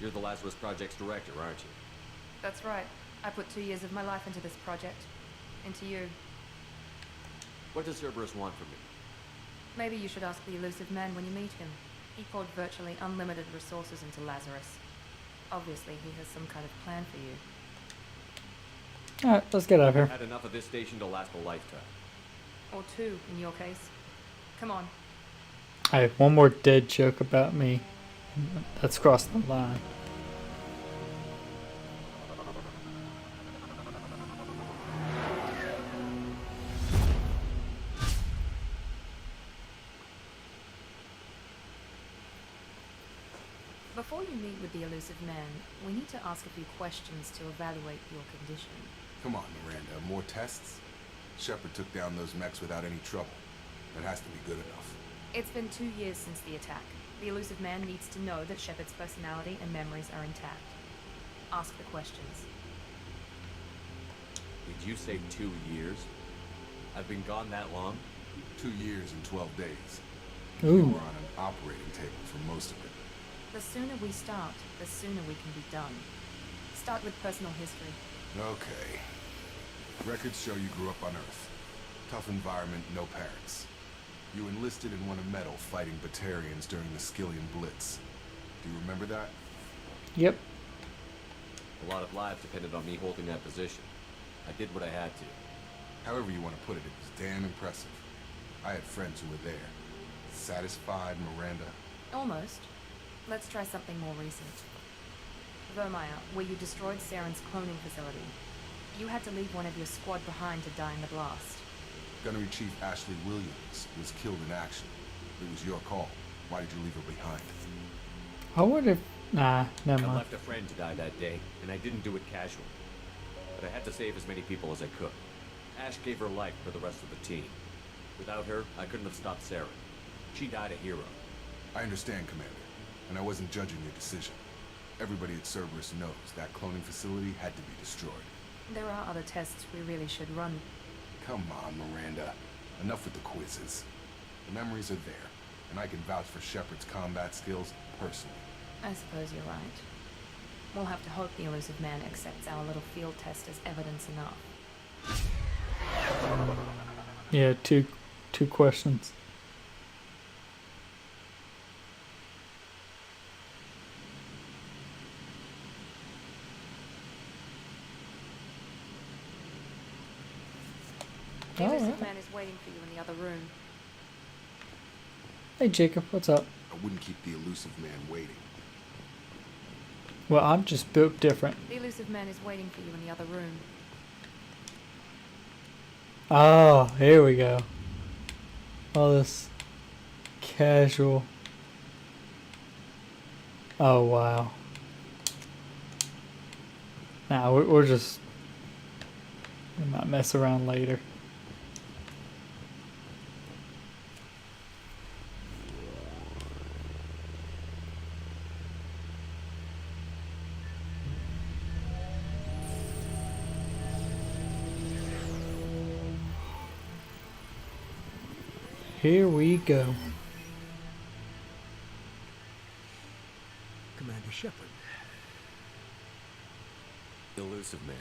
You're the Lazarus Project's director, aren't you? That's right. I put 2 years of my life into this project. Into you. What does Cerberus want from me? Maybe you should ask the elusive man when you meet him. He poured virtually unlimited resources into Lazarus. Obviously, he has some kind of plan for you. Alright, let's get out of I've here. had enough of this station to last a lifetime. Or 2, in your case. Come on. Alright, one more dead joke about me. That's crossed the line. Before you meet with the elusive man, we need to ask a few questions to evaluate your condition. Come on, Miranda. More tests? Shepard took down those mechs without any trouble. That has to be good enough. It's been 2 years since the attack. The elusive man needs to know that Shepard's personality and memories are intact. Ask the questions. Did you say 2 years? I've been gone that long? 2 years and 12 days. Ooh. We were on an operating table for most of it. The sooner we start, the sooner we can be done. Start with personal history. Okay. Records show you grew up on Earth. Tough environment, no parents. You enlisted and won a medal fighting Batarians during the Skillian Blitz. Do you remember that? Yep. A lot of lives depended on me holding that position. I did what I had to. However you want to put it, it was damn impressive. I had friends who were there. Satisfied, Miranda? Almost. Let's try something more recent. Vermeer, where you destroyed Saren's cloning facility. You had to leave one of your squad behind to die in the blast. Gunnery Chief Ashley Williams was killed in action. It was your call. Why did you leave her behind? I wonder if... Nah, never I mind. left a friend to die that day, and I didn't do it casually. But I had to save as many people as I could. Ash gave her life for the rest of the team. Without her, I couldn't have stopped Saren. She died a hero. I understand, Commander, and I wasn't judging your decision. Everybody at Cerberus knows that cloning facility had to be destroyed. There are other tests we really should run. Come on, Miranda. Enough with the quizzes. The memories are there, and I can vouch for Shepard's combat skills personally. I suppose you're right. We'll have to hope the elusive man accepts our little field test as evidence enough. Yeah, two questions. The elusive Alright. man is waiting for you in the other room. Hey Jacob, what's up? I wouldn't keep the elusive man waiting. Well, I'm just built different. The elusive man is waiting for you in the other room. Oh, here we go. All this casual. Oh, wow. Nah, we're just... We might mess around later. Here we go. Commander Shepard. Elusive man.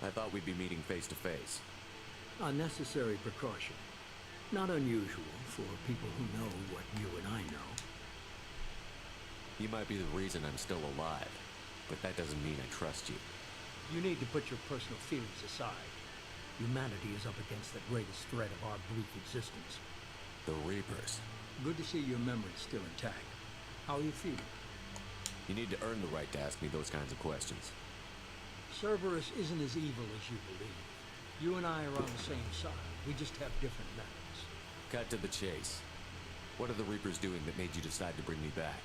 I thought we'd be meeting face to face. A necessary precaution. Not unusual for people who know what you and I know. You might be the reason I'm still alive, but that doesn't mean I trust you. You need to put your personal feelings aside. Humanity is up against the greatest threat of our brief existence. The Reapers. Good to see your memory's still intact. How are you feeling? You need to earn the right to ask me those kinds of questions. Cerberus isn't as evil as you believe. You and I are on the same side. We just have different methods. Cut to the chase. What are the Reapers doing that made you decide to bring me back?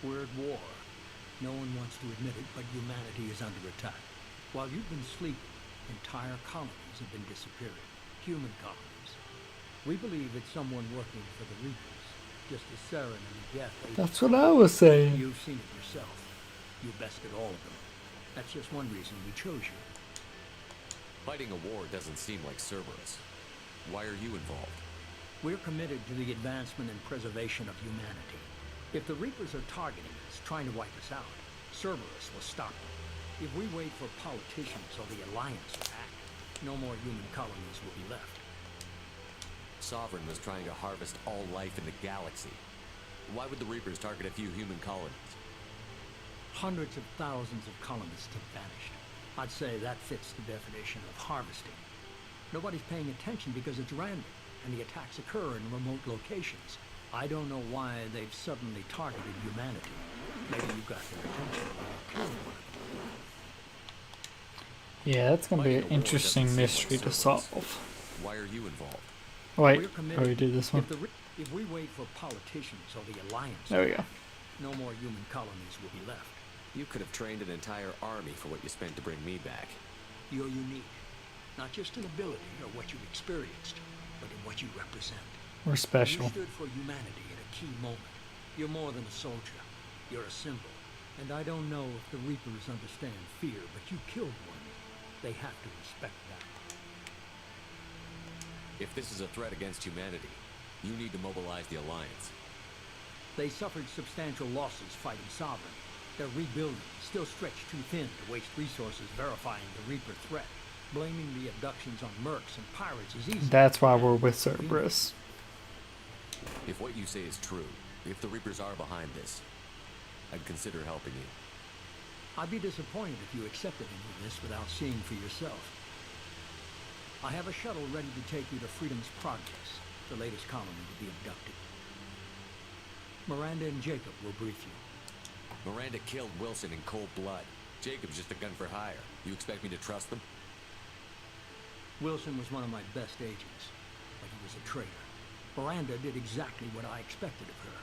We're at war. No one wants to admit it, but humanity is under attack. While you've been sleeping, entire colonies have been disappearing. Human colonies. We believe it's someone working for the Reapers, just as Saren and Geth. That's what I was saying. You've seen it yourself. You bested all of them. That's just one reason we chose you. Fighting a war doesn't seem like Cerberus. Why are you involved? We're committed to the advancement and preservation of humanity. If the Reapers are targeting us, trying to wipe us out, Cerberus will stop them. If we wait for politicians or the Alliance to act, no more human colonies will be left. Sovereign was trying to harvest all life in the galaxy. Why would the Reapers target a few human colonies? Hundreds of thousands of colonists have vanished. I'd say that fits the definition of harvesting. Nobody's paying attention because it's random, and the attacks occur in remote locations. I don't know why they've suddenly targeted humanity. Maybe you got their attention when you killed one of them. Yeah, that's gonna be an interesting mystery to solve. Why are you involved? Wait, oh, we did this one. If we wait for politicians or the Alliance, there we go. No more human colonies will be left. You could have trained an entire army for what you spent to bring me back. You're unique. Not just in ability or what you've experienced, but in what you represent. We're special. You stood for humanity at a key moment. You're more than a soldier. You're a symbol. And I don't know if the Reapers understand fear, but you killed one. They have to respect that. If this is a threat against humanity, you need to mobilize the Alliance. They suffered substantial losses fighting Sovereign. They're rebuilding, still stretched too thin to waste resources verifying the Reaper threat. Blaming the abductions on mercs and pirates is easy. That's why we're with Cerberus. If what you say is true, if the Reapers are behind this, I'd consider helping you. I'd be disappointed if you accepted any of this without seeing for yourself. I have a shuttle ready to take you to Freedom's Progress, the latest colony to be abducted. Miranda and Jacob will brief you. Miranda killed Wilson in cold blood. Jacob's just a gun for hire. You expect me to trust them? Wilson was one of my best agents, but he was a traitor. Miranda did exactly what I expected of her,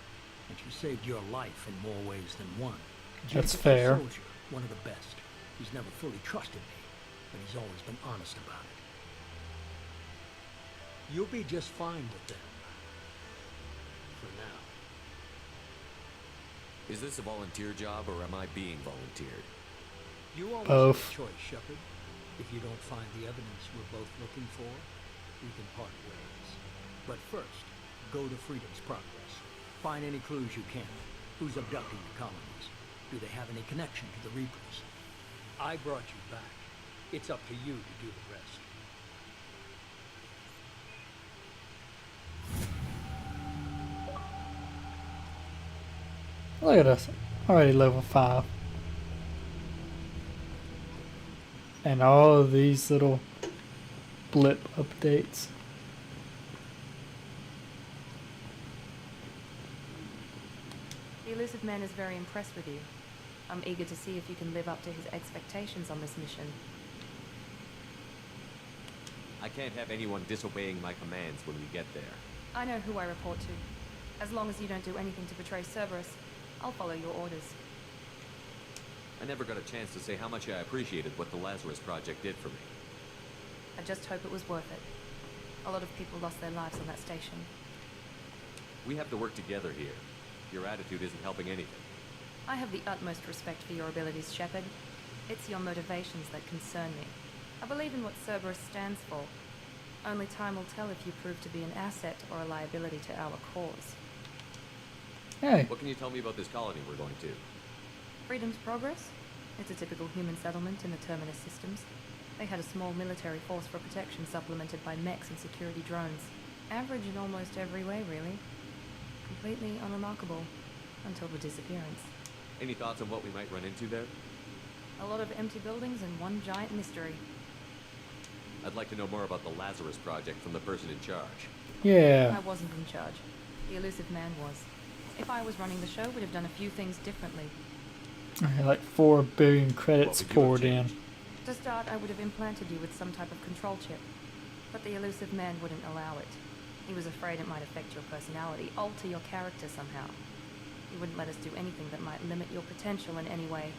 and she saved your life in more ways than one. That's Jacob's fair. A soldier, one of the best. He's never fully trusted me, but he's always been honest about it. You'll be just fine with them. For now. Is this a volunteer job, or am I being volunteered? You always Both. have a choice, Shepard. If you don't find the evidence we're both looking for, we can part ways. But first, go to Freedom's Progress. Find any clues you can. Who's abducting the colonies? Do they have any connection to the Reapers? I brought you back. It's up to you to do the rest. Look at us. Already level 5. And all of these little blip updates. The elusive man is very impressed with you. I'm eager to see if you can live up to his expectations on this mission. I can't have anyone disobeying my commands when we get there. I know who I report to. As long as you don't do anything to betray Cerberus, I'll follow your orders. I never got a chance to say how much I appreciated what the Lazarus Project did for me. I just hope it was worth it. A lot of people lost their lives on that station. We have to work together here. Your attitude isn't helping anything. I have the utmost respect for your abilities, Shepard. It's your motivations that concern me. I believe in what Cerberus stands for. Only time will tell if you prove to be an asset or a liability to our cause. Hey. What can you tell me about this colony we're going to? Freedom's Progress? It's a typical human settlement in the Terminus systems. They had a small military force for protection supplemented by mechs and security drones. Average in almost every way, really. Completely unremarkable. Until the disappearance. Any thoughts on what we might run into there? A lot of empty buildings and one giant mystery. I'd like to know more about the Lazarus Project from the person in charge. Yeah. I wasn't in charge. The elusive man was. If I was running the show, we'd have done a few things differently. Like 4 billion credits What would you have poured in. changed? To start, I would have implanted you with some type of control chip. But the elusive man wouldn't allow it. He was afraid it might affect your personality, alter your character somehow. He wouldn't let us do anything that might limit your potential in any way.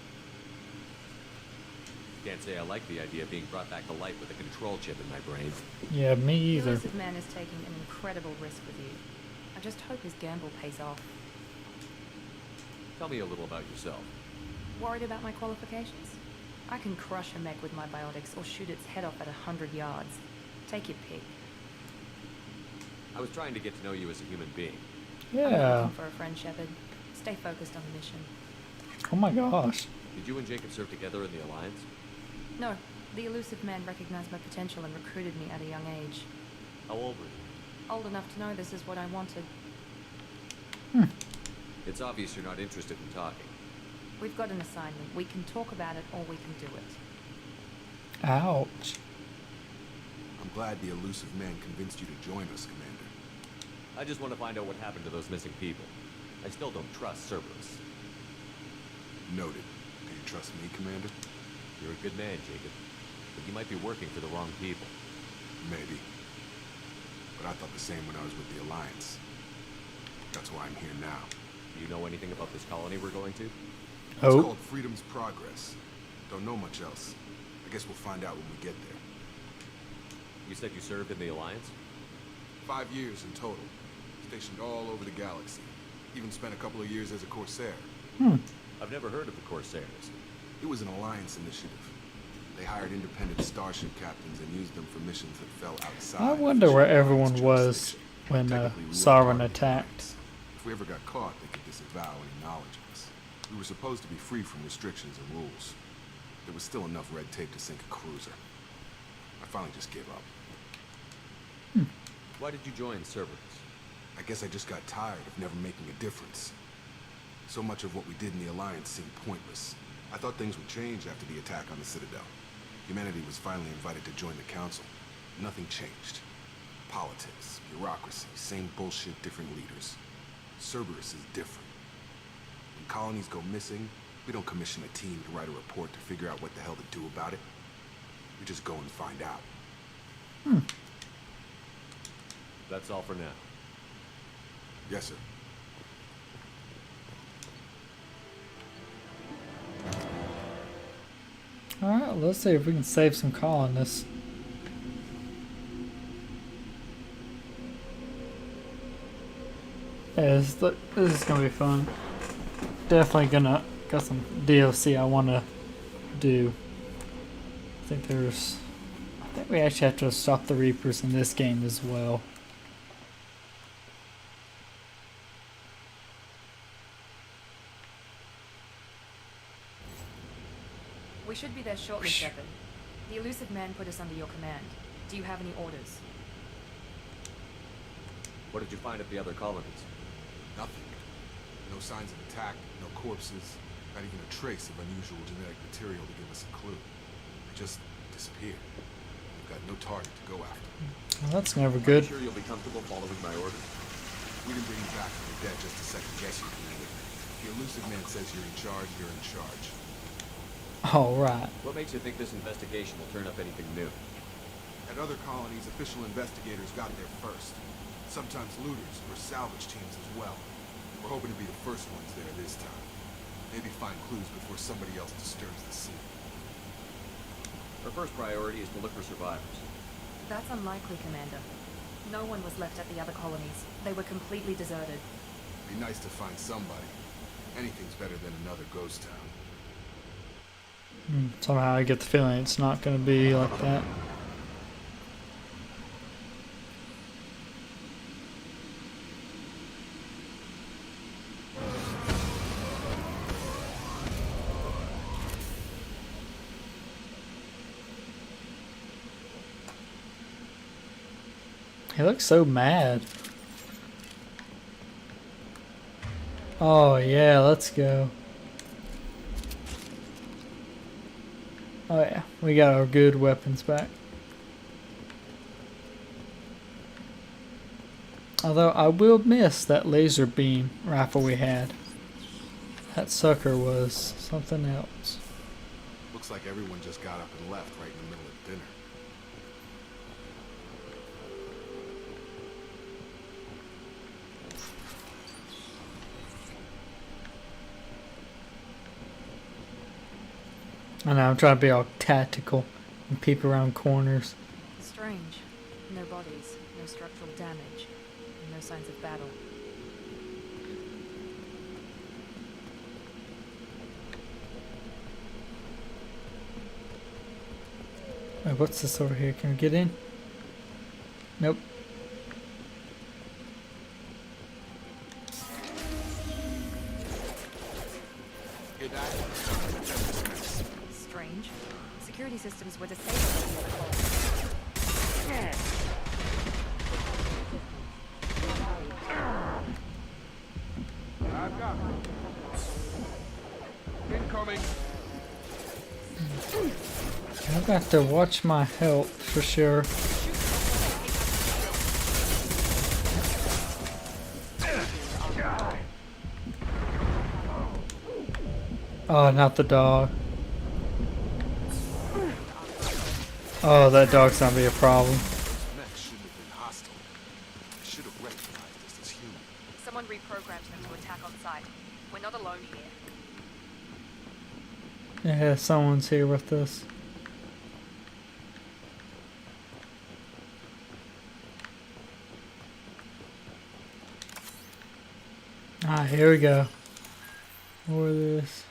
Can't say I like the idea of being brought back to life with a control chip in my brain. Yeah, me The either. elusive man is taking an incredible risk with you. I just hope his gamble pays off. Tell me a little about yourself. Worried about my qualifications? I can crush a mech with my biotics or shoot its head off at 100 yards. Take your pick. I was trying to get to know you as a human being. I'm not Yeah. looking for a friend, Shepard. Stay focused on the mission. Oh my gosh. Did you and Jacob serve together in the Alliance? No, the elusive man recognized my potential and recruited me at a young age. How old were you? Old enough to know this is what I wanted. It's obvious you're not interested in talking. We've got an assignment. We can talk about it or we can do it. Ouch. I'm glad the elusive man convinced you to join us, Commander. I just want to find out what happened to those missing people. I still don't trust Cerberus. Noted. Do you trust me, Commander? You're a good man, Jacob. But you might be working for the wrong people. Maybe. But I thought the same when I was with the Alliance. That's why I'm here now. Do you know anything about this colony we're going to? It's Oh. called Freedom's Progress. Don't know much else. I guess we'll find out when we get there. You said you served in the Alliance? 5 years in total. Stationed all over the galaxy. Even spent a couple of years as a Corsair. I've never heard of the Corsairs. It was an Alliance initiative. They hired independent starship captains and used them for missions that fell outside. I wonder where official everyone Alliance was jurisdiction. when Technically, we were Sauron part of the attacked. Alliance. If we ever got caught, they could disavow any knowledge of us. We were supposed to be free from restrictions and rules. There was still enough red tape to sink a cruiser. I finally just gave up. Why did you join Cerberus? I guess I just got tired of never making a difference. So much of what we did in the Alliance seemed pointless. I thought things would change after the attack on the Citadel. Humanity was finally invited to join the Council. Nothing changed. Politics, bureaucracy, same bullshit, different leaders. Cerberus is different. When colonies go missing, we don't commission a team to write a report to figure out what the hell to do about it. We just go and find out. That's all for now. Yes, sir. Alright, let's see if we can save some colonists. Yeah, this is gonna be fun. Definitely got some DLC I wanna do. I think we actually have to stop the Reapers in this game as well. We should be there shortly, Shepard. The elusive man put us under your command. Do you have any orders? What did you find at the other colonies? Nothing. No signs of attack, no corpses, not even a trace of unusual genetic material to give us a clue. They just disappeared. We've got no target to go after. Well, that's never I'm good. sure you'll be comfortable following my orders. We didn't bring you back from the dead just to second guess you, Commander. If the elusive man says you're in charge, you're in charge. Alright. What makes you think this investigation will turn up anything new? At other colonies, official investigators got there first. Sometimes looters or salvage teams as well. We're hoping to be the first ones there this time. Maybe find clues before somebody else disturbs the scene. Our first priority is to look for survivors. That's unlikely, Commander. No one was left at the other colonies. They were completely deserted. Be nice to find somebody. Anything's better than another ghost town. Somehow I get the feeling it's not gonna be like that. He looks so mad. Oh yeah, let's go. Oh yeah, we got our good weapons back. Although I will miss that laser beam rifle we had. That sucker was something else. Looks like everyone just got up and left right in the middle of dinner. I know, I'm trying to be all tactical and peep around corners. Strange. No bodies, no structural damage, and no signs of battle. Oh, what's this over here? Can we get in? Nope. Strange. Security systems were disabled. I've got incoming. I've got to watch my health for sure. Oh, not the dog. Oh, that dog's gonna be a problem. Mech shouldn't have been hostile. I should have recognized us as human. Someone reprogrammed them to attack on sight. We're not alone here. Yeah, someone's here with us. Ah, here we go. More of this.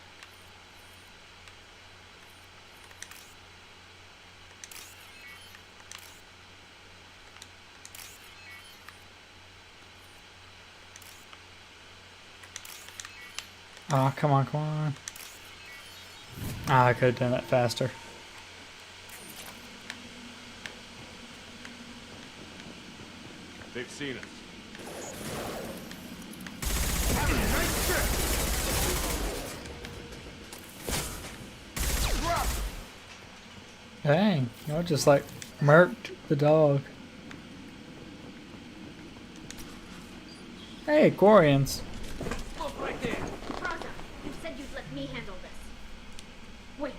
Ah, come on, come on. Ah, I could have done that faster. They've seen us. Dang, y'all just like murked the dog. Hey, Quarians. Praza, you said you'd let me handle this. Wait,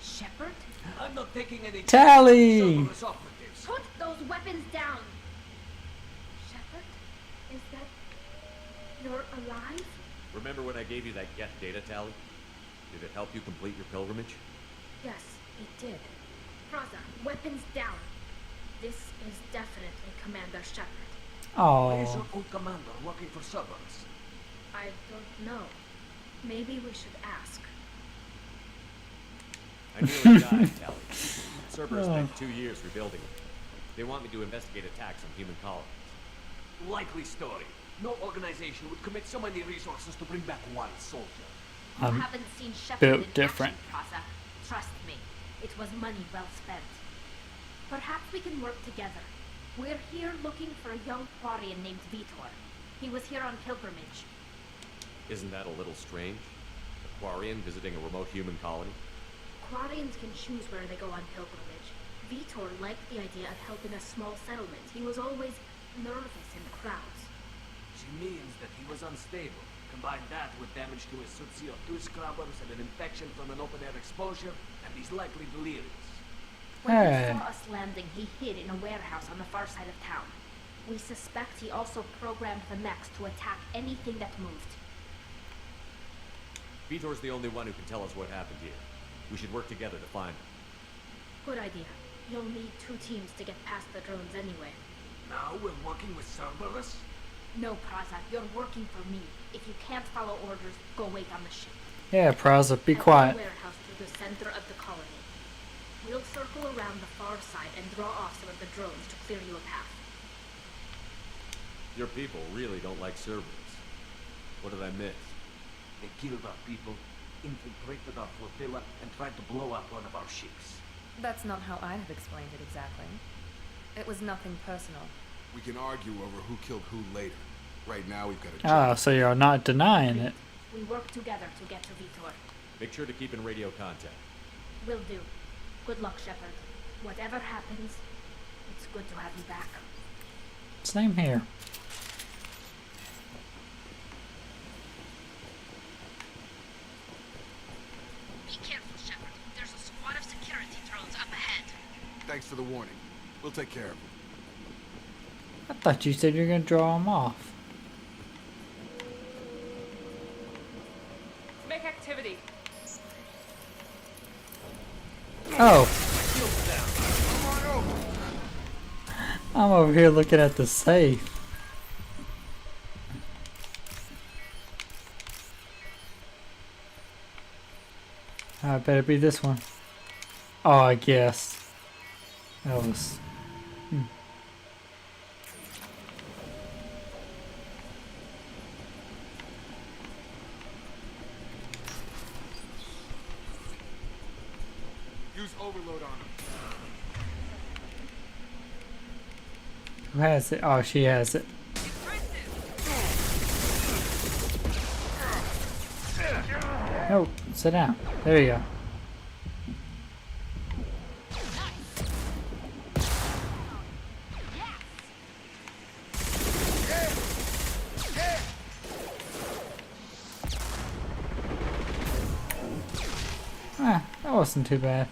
Shepard? I'm not taking any Tally! Cerberus operatives. Put those weapons down! Shepard? Is that... you're alive? Remember when I gave you that get data tally? Did it help you complete your pilgrimage? Yes, it did. Praza, weapons down. This is definitely Commander Shepard. Why is your Oh, old commander working for Cerberus? I don't know. Maybe we should ask. I nearly died, Tally. Cerberus spent 2 years rebuilding it. They want me to investigate attacks on human colonies. Likely story. No organization would commit so many resources to bring back one soldier. You I'm haven't seen Shepard built in different. action, Praza. Trust me, it was money well spent. Perhaps we can work together. We're here looking for a young Quarian named Vitor. He was here on pilgrimage. Isn't that a little strange? A Quarian visiting a remote human colony? Quarians can choose where they go on pilgrimage. Vitor liked the idea of helping a small settlement. He was always nervous in crowds. She means that he was unstable. Combine that with damage to his suit CO2 scrubbers and an infection from an open-air exposure, and he's likely delirious. When Hey. he saw us landing, he hid in a warehouse on the far side of town. We suspect he also programmed the mechs to attack anything that moved. Vitor's the only one who can tell us what happened here. We should work together to find him. Good idea. You'll need 2 teams to get past the drones anyway. Now we're working with Cerberus? No, Praza, you're working for me. If you can't follow orders, go wait on the ship. yeah, Praza, be Enter quiet. the warehouse through the center of the colony. We'll circle around the far side and draw off some of the drones to clear you a path. Your people really don't like Cerberus. What did I miss? They killed our people, infiltrated our flotilla, and tried to blow up one of our ships. That's not how I'd have explained it exactly. It was nothing personal. We can argue over who killed who later. Right now, we've got a Ah, job. so you're not denying it. We work together to get to Vitor. Make sure to keep in radio contact. Will do. Good luck, Shepard. Whatever happens, it's good to have you back. Same here. for the warning. We'll take care of him. I thought you said you were gonna draw him off. Make activity. Oh. I'm over here looking at the safe. I better be this one. Oh, I guess. That was... Use overload on him. Who has it? Oh, she has it. No, sit down. There you go. Ah, that wasn't too bad.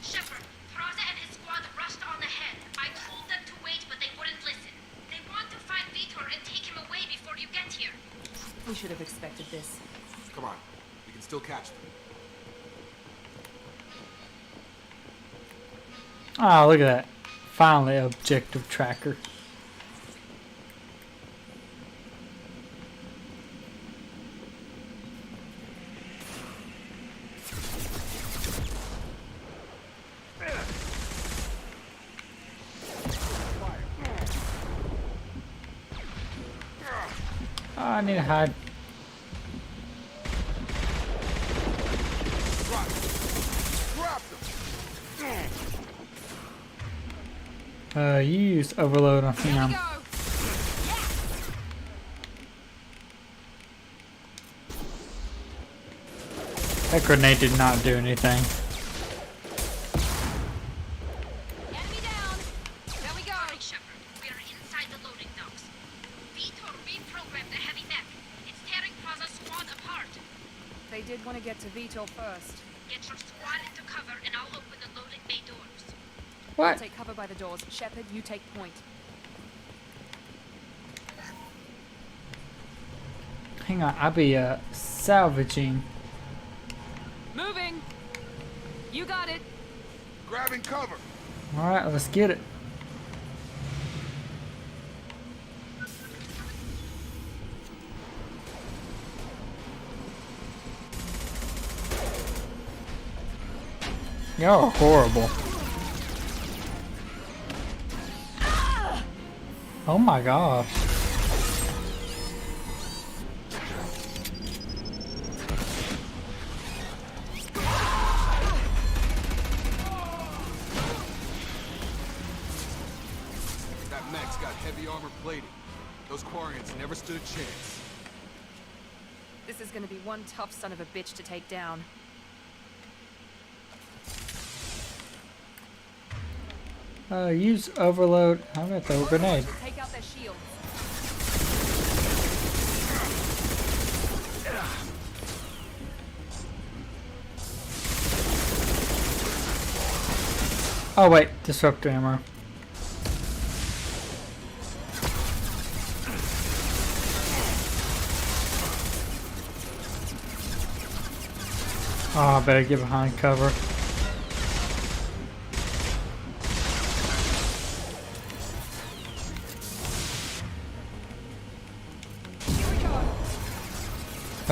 Shepard, Praza and his squad rushed on ahead. I told them to wait, but they wouldn't listen. They want to find Vitor and take him away before you get here. We should have expected this. Come on. We can still catch them. Oh, look at that. Finally, objective tracker. Oh, I need to hide. You used overload on him. That grenade did not do anything. Enemy down. There we go. Shepard, we are inside the loading docks. Vitor reprogrammed the heavy mech. It's tearing Praza's squad apart. They did want to get to Vitor first. Get your squad into cover and I'll open the loading bay doors. I'll What? take cover by the doors. Shepard, you take point. Hang on, I'll be salvaging. Moving! You got it! Grabbing cover. Alright, let's get it. You're horrible. Oh my gosh. That mech's got heavy armor plating. Those Quarians never stood a chance. This is gonna be one tough son of a bitch to take down. Use overload. I'm gonna throw a grenade. Take out their shields. Oh wait, disruptor ammo. Oh, I better get behind cover.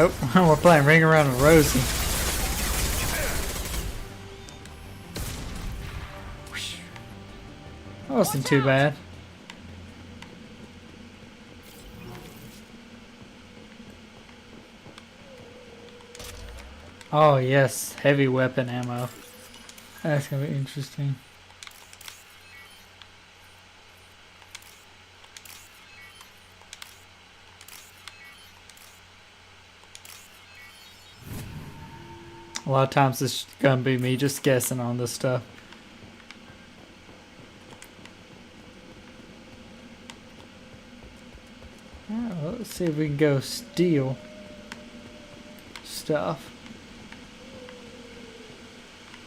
Oh, we're playing Ring Around the Rosie. That wasn't too bad. Oh yes, heavy weapon ammo. That's gonna be interesting. A lot of times it's gonna be me just guessing on this stuff. Yeah, well, let's see if we can go steal stuff.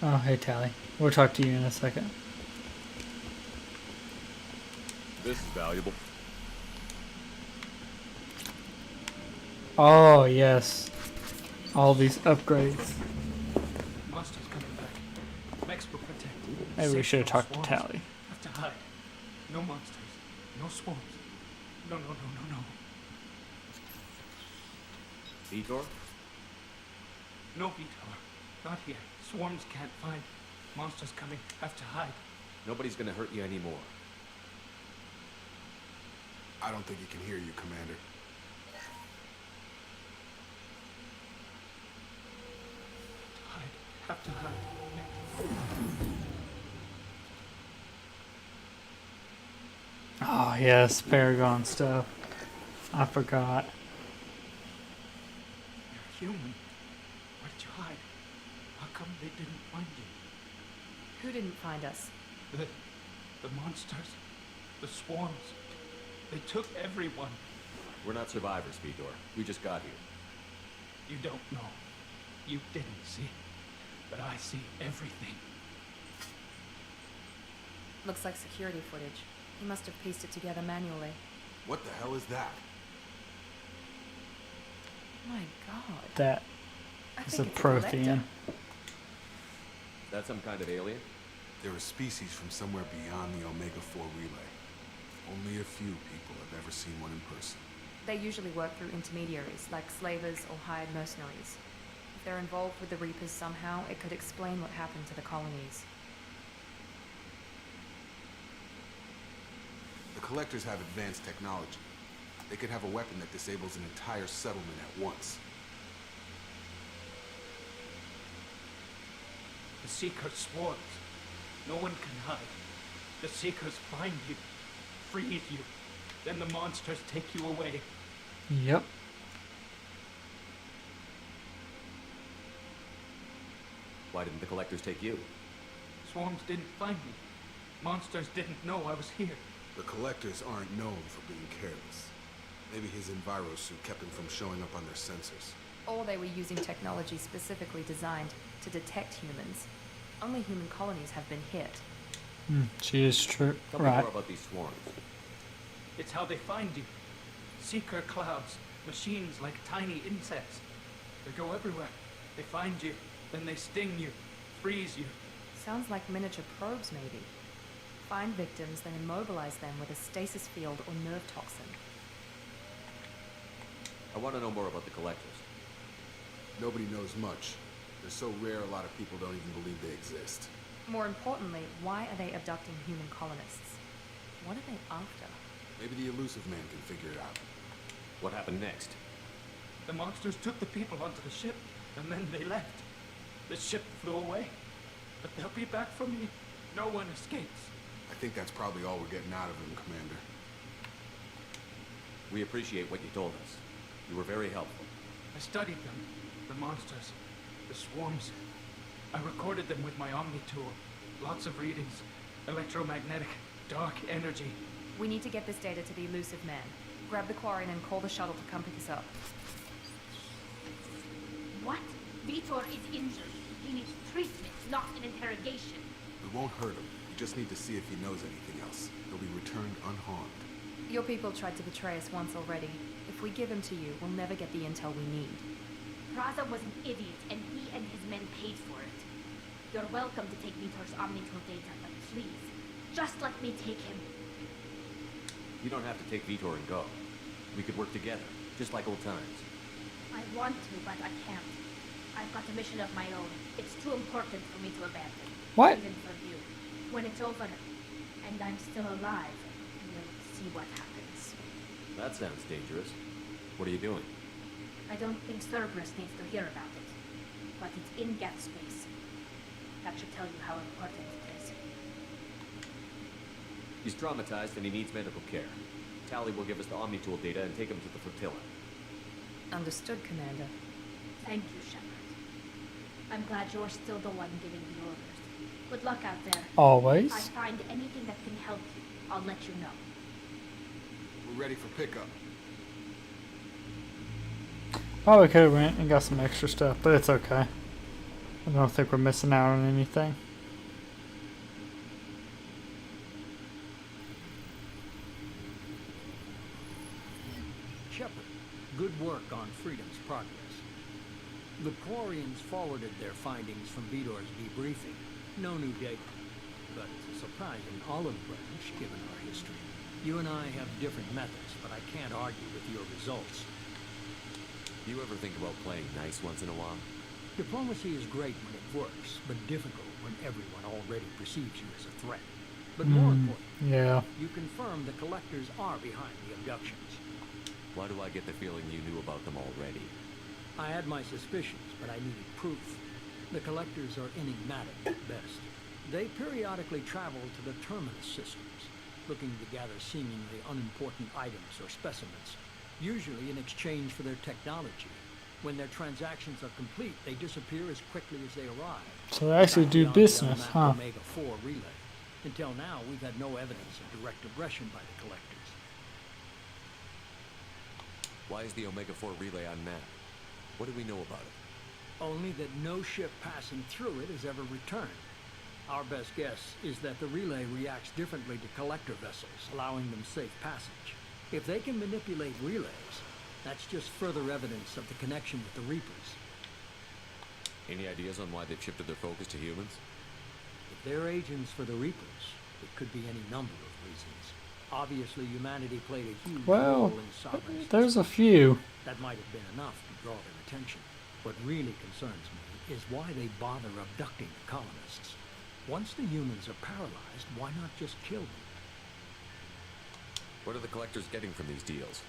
Oh, hey Tally. We'll talk to you in a second. This is valuable. Oh, yes. All these upgrades. Monsters coming back. Max will protect. Maybe we Safe should have from talked to swarms. Tally. Have to hide. No monsters. No swarms. No. Vitor? No, Vitor. Not here. Swarms can't find. Monsters coming. Have to hide. Nobody's gonna hurt you anymore. I don't think he can hear you, Commander. Have to hide. Oh, yes, Paragon stuff. I forgot. You're human. Where did you hide? How come they didn't find you? Who didn't find us? The monsters. The swarms. They took everyone. We're not survivors, Vitor. We just got here. You don't know. You didn't see. But I see everything. Looks like security footage. He must have pieced it together manually. What the hell is that? My god. That I is a think it's Prothean. collector. That some kind of alien? They're a species from somewhere beyond the Omega-4 relay. Only a few people have ever seen one in person. They usually work through intermediaries, like slavers or hired mercenaries. If they're involved with the Reapers somehow, it could explain what happened to the colonies. The Collectors have advanced technology. They could have a weapon that disables an entire settlement at once. The Seekers swarms. No one can hide. The Seekers find you, freeze you. Then the monsters take you away. Yep. Why didn't the Collectors take you? Swarms didn't find me. Monsters didn't know I was here. The Collectors aren't known for being careless. Maybe his Enviro suit kept him from showing up on their sensors. Or they were using technology specifically designed to detect humans. Only human colonies have been hit. She is true. Tell me Right. more about these swarms. It's how they find you. Seeker clouds, machines like tiny insects. They go everywhere. They find you, then they sting you, freeze you. Sounds like miniature probes, maybe. Find victims, then immobilize them with a stasis field or nerve toxin. I want to know more about the Collectors. Nobody knows much. They're so rare a lot of people don't even believe they exist. More importantly, why are they abducting human colonists? What are they after? Maybe the Elusive Man can figure it out. What happened next? The monsters took the people onto the ship, and then they left. The ship flew away. But they'll be back for me. No one escapes. I think that's probably all we're getting out of him, Commander. We appreciate what you told us. You were very helpful. I studied them. The monsters. The swarms. I recorded them with my Omni tool. Lots of readings. Electromagnetic. Dark energy. We need to get this data to the Elusive Man. Grab the Quarian and call the shuttle to come pick us up. What? Vitor is injured. He needs treatment, not an interrogation. We won't hurt him. We just need to see if he knows anything else. He'll be returned unharmed. Your people tried to betray us once already. If we give him to you, we'll never get the intel we need. Raza was an idiot, and he and his men paid for it. You're welcome to take Vitor's Omnitool data, but please, just let me take him. You don't have to take Vitor and go. We could work together, just like old times. I want to, but I can't. I've got a mission of my own. It's too important for me to abandon. What? Even for you. When it's over, and I'm still alive, we'll see what happens. That sounds dangerous. What are you doing? I don't think Cerberus needs to hear about it. But it's in Geth space. That should tell you how important it is. He's traumatized and he needs medical care. Tally will give us the Omnitool data and take him to the flotilla. Understood, Commander. Thank you, Shepard. I'm glad you're still the one giving the orders. Good luck out there. Always. If I find anything that can help you, I'll let you know. We're ready for pickup. Probably could have went and got some extra stuff, but it's okay. I don't think we're missing out on anything. Shepard, good work on Freedom's progress. The Quarians forwarded their findings from Vidor's debriefing. No new data, but it's a surprising olive branch given our history. You and I have different methods, but I can't argue with your results. You ever think about playing nice once in a while? Diplomacy is great when it works, but difficult when everyone already perceives you as a threat. But more important, Yeah. you confirm the collectors are behind the abductions. Why do I get the feeling you knew about them already? I had my suspicions, but I needed proof. The collectors are enigmatic at best. They periodically travel to the terminus systems, looking to gather seemingly unimportant items or specimens, usually in exchange for their technology. When their transactions are complete, they disappear as quickly as they arrive. So they actually do Beyond the business, unmapped huh? Omega-4 relay. Until now, we've had no evidence of direct aggression by the collectors. Why is the Omega-4 relay unmanned? What do we know about it? Only that no ship passing through it has ever returned. Our best guess is that the relay reacts differently to collector vessels, allowing them safe passage. If they can manipulate relays, that's just further evidence of the connection with the Reapers. Any ideas on why they've shifted their focus to humans? If they're agents for the Reapers, it could be any number of reasons. Obviously, humanity played a huge role in Sovereign's there's a few. That might have been enough to draw their attention. What really concerns me is why they bother abducting the colonists. Once the humans are paralyzed, why not just kill them? What are the collectors getting from these deals?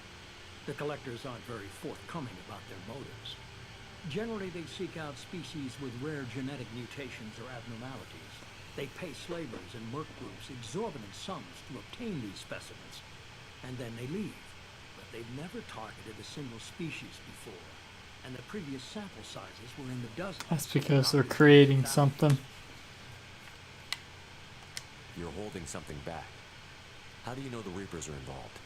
The collectors aren't very forthcoming about their motives. Generally, they seek out species with rare genetic mutations or abnormalities. They pay slavers and merc groups exorbitant sums to obtain these specimens, and then they leave. But they've never targeted a single species before, and the previous sample sizes were in the dozens. That's because they're creating something. You're holding something back. How do you know the Reapers are involved?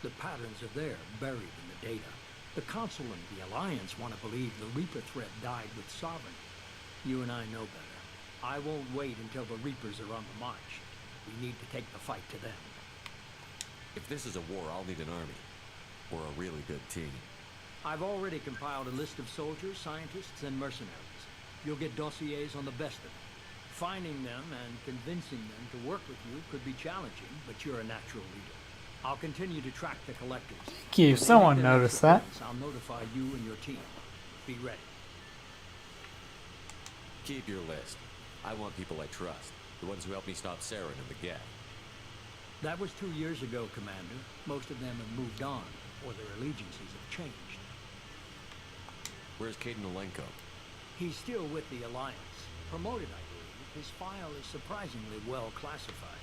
The patterns are there, buried in the data. The Council and the Alliance want to believe the Reaper threat died with Sovereign. You and I know better. I won't wait until the Reapers are on the march. We need to take the fight to them. If this is a war, I'll need an army. Or a really good team. I've already compiled a list of soldiers, scientists, and mercenaries. You'll get dossiers on the best of them. Finding them and convincing them to work with you could be challenging, but you're a natural leader. I'll continue to track the collectors. Thank you. If they Someone make their noticed that. next appearance, I'll notify you and your team. Be ready. Keep your list. I want people I trust. The ones who helped me stop Saren and the Gap. That was 2 years ago, Commander. Most of them have moved on, or their allegiances have changed. Where's Caden Alenko? He's still with the Alliance. Promoted, I believe. His file is surprisingly well classified.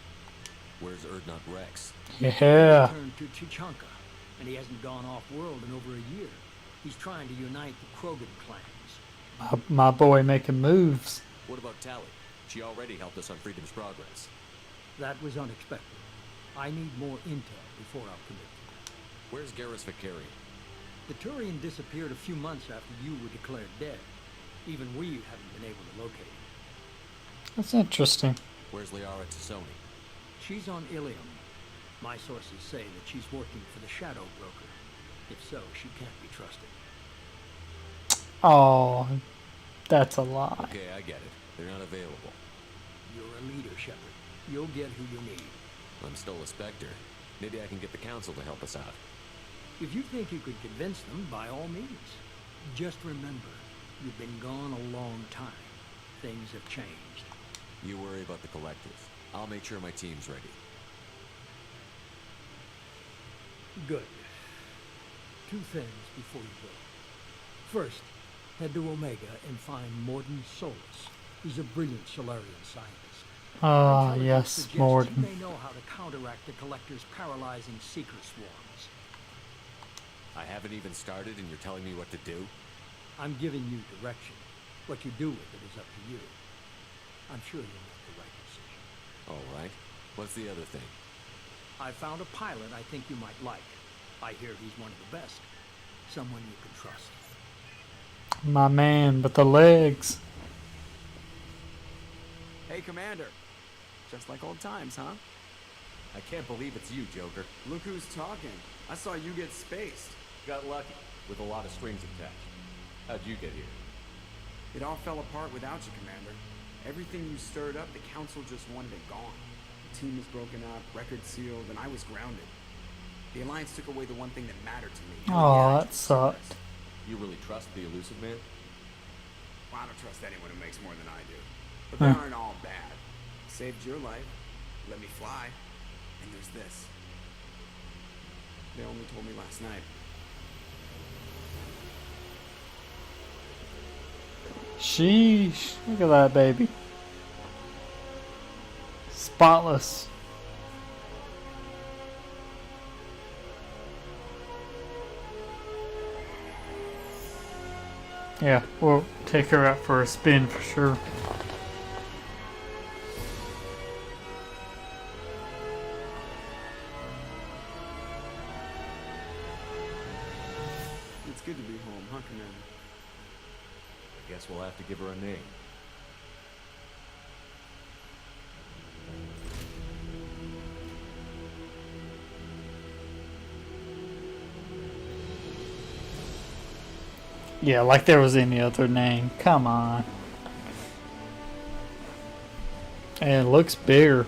Where's Erdnot Rex? Yeah. Turned to Chichanka, and he hasn't gone off-world in over a year. He's trying to unite the Krogan clans. My boy making moves. What about Tally? She already helped us on Freedom's Progress. That was unexpected. I need more intel before I'll commit to that. Where's Garrus Vicarian? The Turian disappeared a few months after you were declared dead. Even we haven't been able to locate him. That's interesting. Where's Liara Tassoni? She's on Ilium. My sources say that she's working for the Shadow Broker. If so, she can't be trusted. Oh, that's a lie. Okay, I get it. They're not available. You're a leader, Shepard. You'll get who you need. I'm still a Spectre. Maybe I can get the Council to help us out. If you think you could convince them, by all means. Just remember, you've been gone a long time. Things have changed. You worry about the Collectors. I'll make sure my team's ready. Good. 2 things before you go. First, head to Omega and find Morden Solus. He's a brilliant Solarian scientist. Ah, Intelligence yes, suggests Morden. He may know how to counteract the Collector's paralyzing seeker swarms. I haven't even started and you're telling me what to do? I'm giving you direction. What you do with it is up to you. I'm sure you'll make the right decision. All right. What's the other thing? I found a pilot I think you might like. I hear he's one of the best. Someone you can trust. My man, but the legs. Hey, Commander. Just like old times, huh? I can't believe it's you, Joker. Look who's talking. I saw you get spaced. Got lucky, with a lot of strings attached. How'd you get here? It all fell apart without you, Commander. Everything you stirred up, the Council just wanted it gone. The team was broken up, record sealed, and I was grounded. The Alliance took away the one thing that mattered to me. Oh, that sucked. You really trust the Elusive Man? Well, I don't trust anyone who makes more than I do. But they aren't all bad. Saved your life, let me fly, and there's this. They only told me last night. Sheesh. Look at that baby. Spotless. Yeah, we'll take her out for a spin for sure. It's good to be home, huh, Commander? I guess we'll have to give her a name. Yeah, like there was any other name. Come on. And it looks bigger.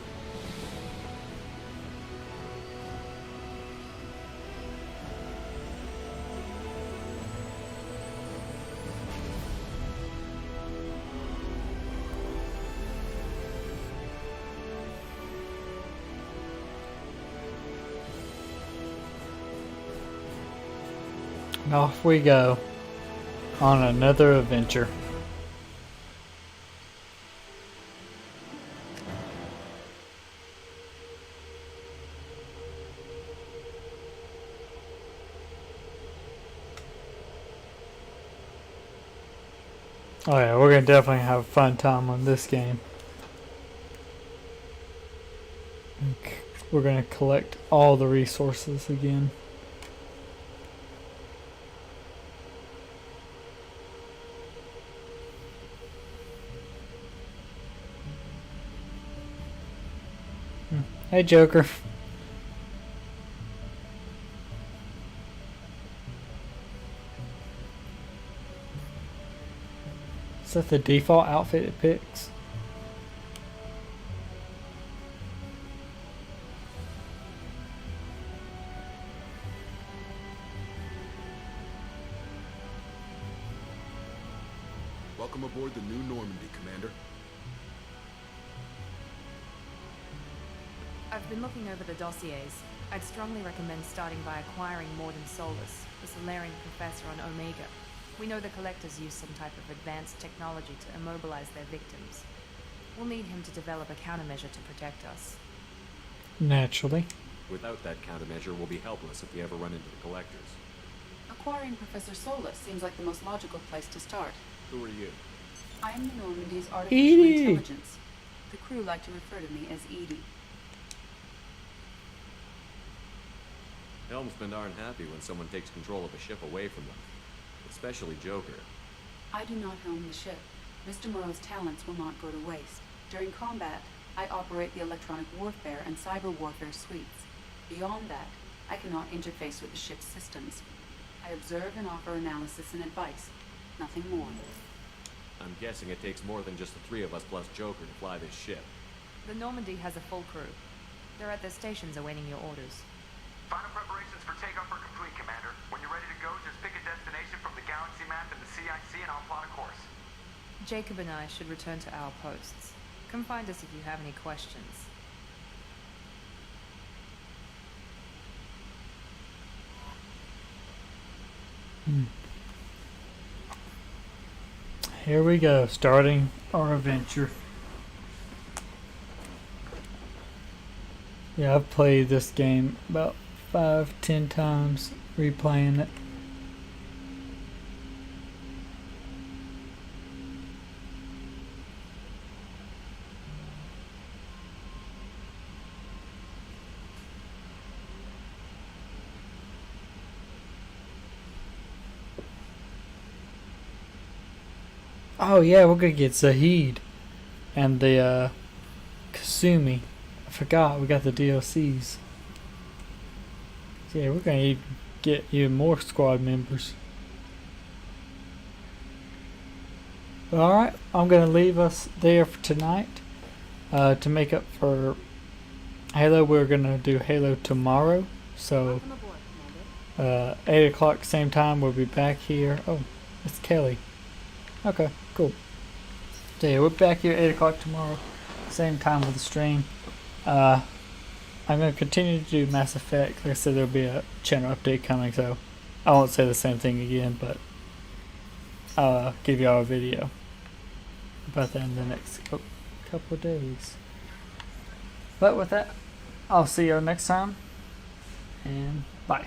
And off we go on another adventure. Oh yeah, we're gonna definitely have a fun time on this game. We're gonna collect all the resources again. Hey, Joker. Is that the default outfit it picks? Welcome aboard the New Normandy, Commander. I've been looking over the dossiers. I'd strongly recommend starting by acquiring Morden Solus, the Solarian professor on Omega. We know the Collectors use some type of advanced technology to immobilize their victims. We'll need him to develop a countermeasure to protect us. Naturally. Without that countermeasure, we'll be helpless if we ever run into the Collectors. Acquiring Professor Solus seems like the most logical place to start. Who are you? I am the Normandy's artificial Edie. intelligence. The crew like to refer to me as Edie. Helmsmen aren't happy when someone takes control of a ship away from them. Especially Joker. I do not helm the ship. Mr. Moreau's talents will not go to waste. During combat, I operate the electronic warfare and cyber warfare suites. Beyond that, I cannot interface with the ship's systems. I observe and offer analysis and advice. Nothing more. I'm guessing it takes more than just the three of us plus Joker to fly this ship. The Normandy has a full crew. They're at their stations awaiting your orders. Final preparations for takeoff are complete, Commander. When you're ready to go, just pick a destination from the galaxy map and the CIC and I'll plot a course. Jacob and I should return to our posts. Come find us if you have any questions. Here we go, starting our adventure. Yeah, I've played this game about 5-10 times, replaying it. Oh yeah, we're gonna get Zahid and the Kasumi. I forgot we got the DLCs. Yeah, we're gonna even get even more squad members. Alright, I'm going to leave us there for tonight. To make up for Halo, we're going to do Halo tomorrow. So, 8 o'clock, same time, we'll be back here. Oh, it's Kelly. Okay, cool. So yeah, we're back here at 8 o'clock tomorrow, same time with the stream. I'm going to continue to do Mass Effect. Like I said, there'll be a channel update coming, so I won't say the same thing again, but I'll give y'all a video about that in the next couple of days. But with that, I'll see y'all next time, and bye.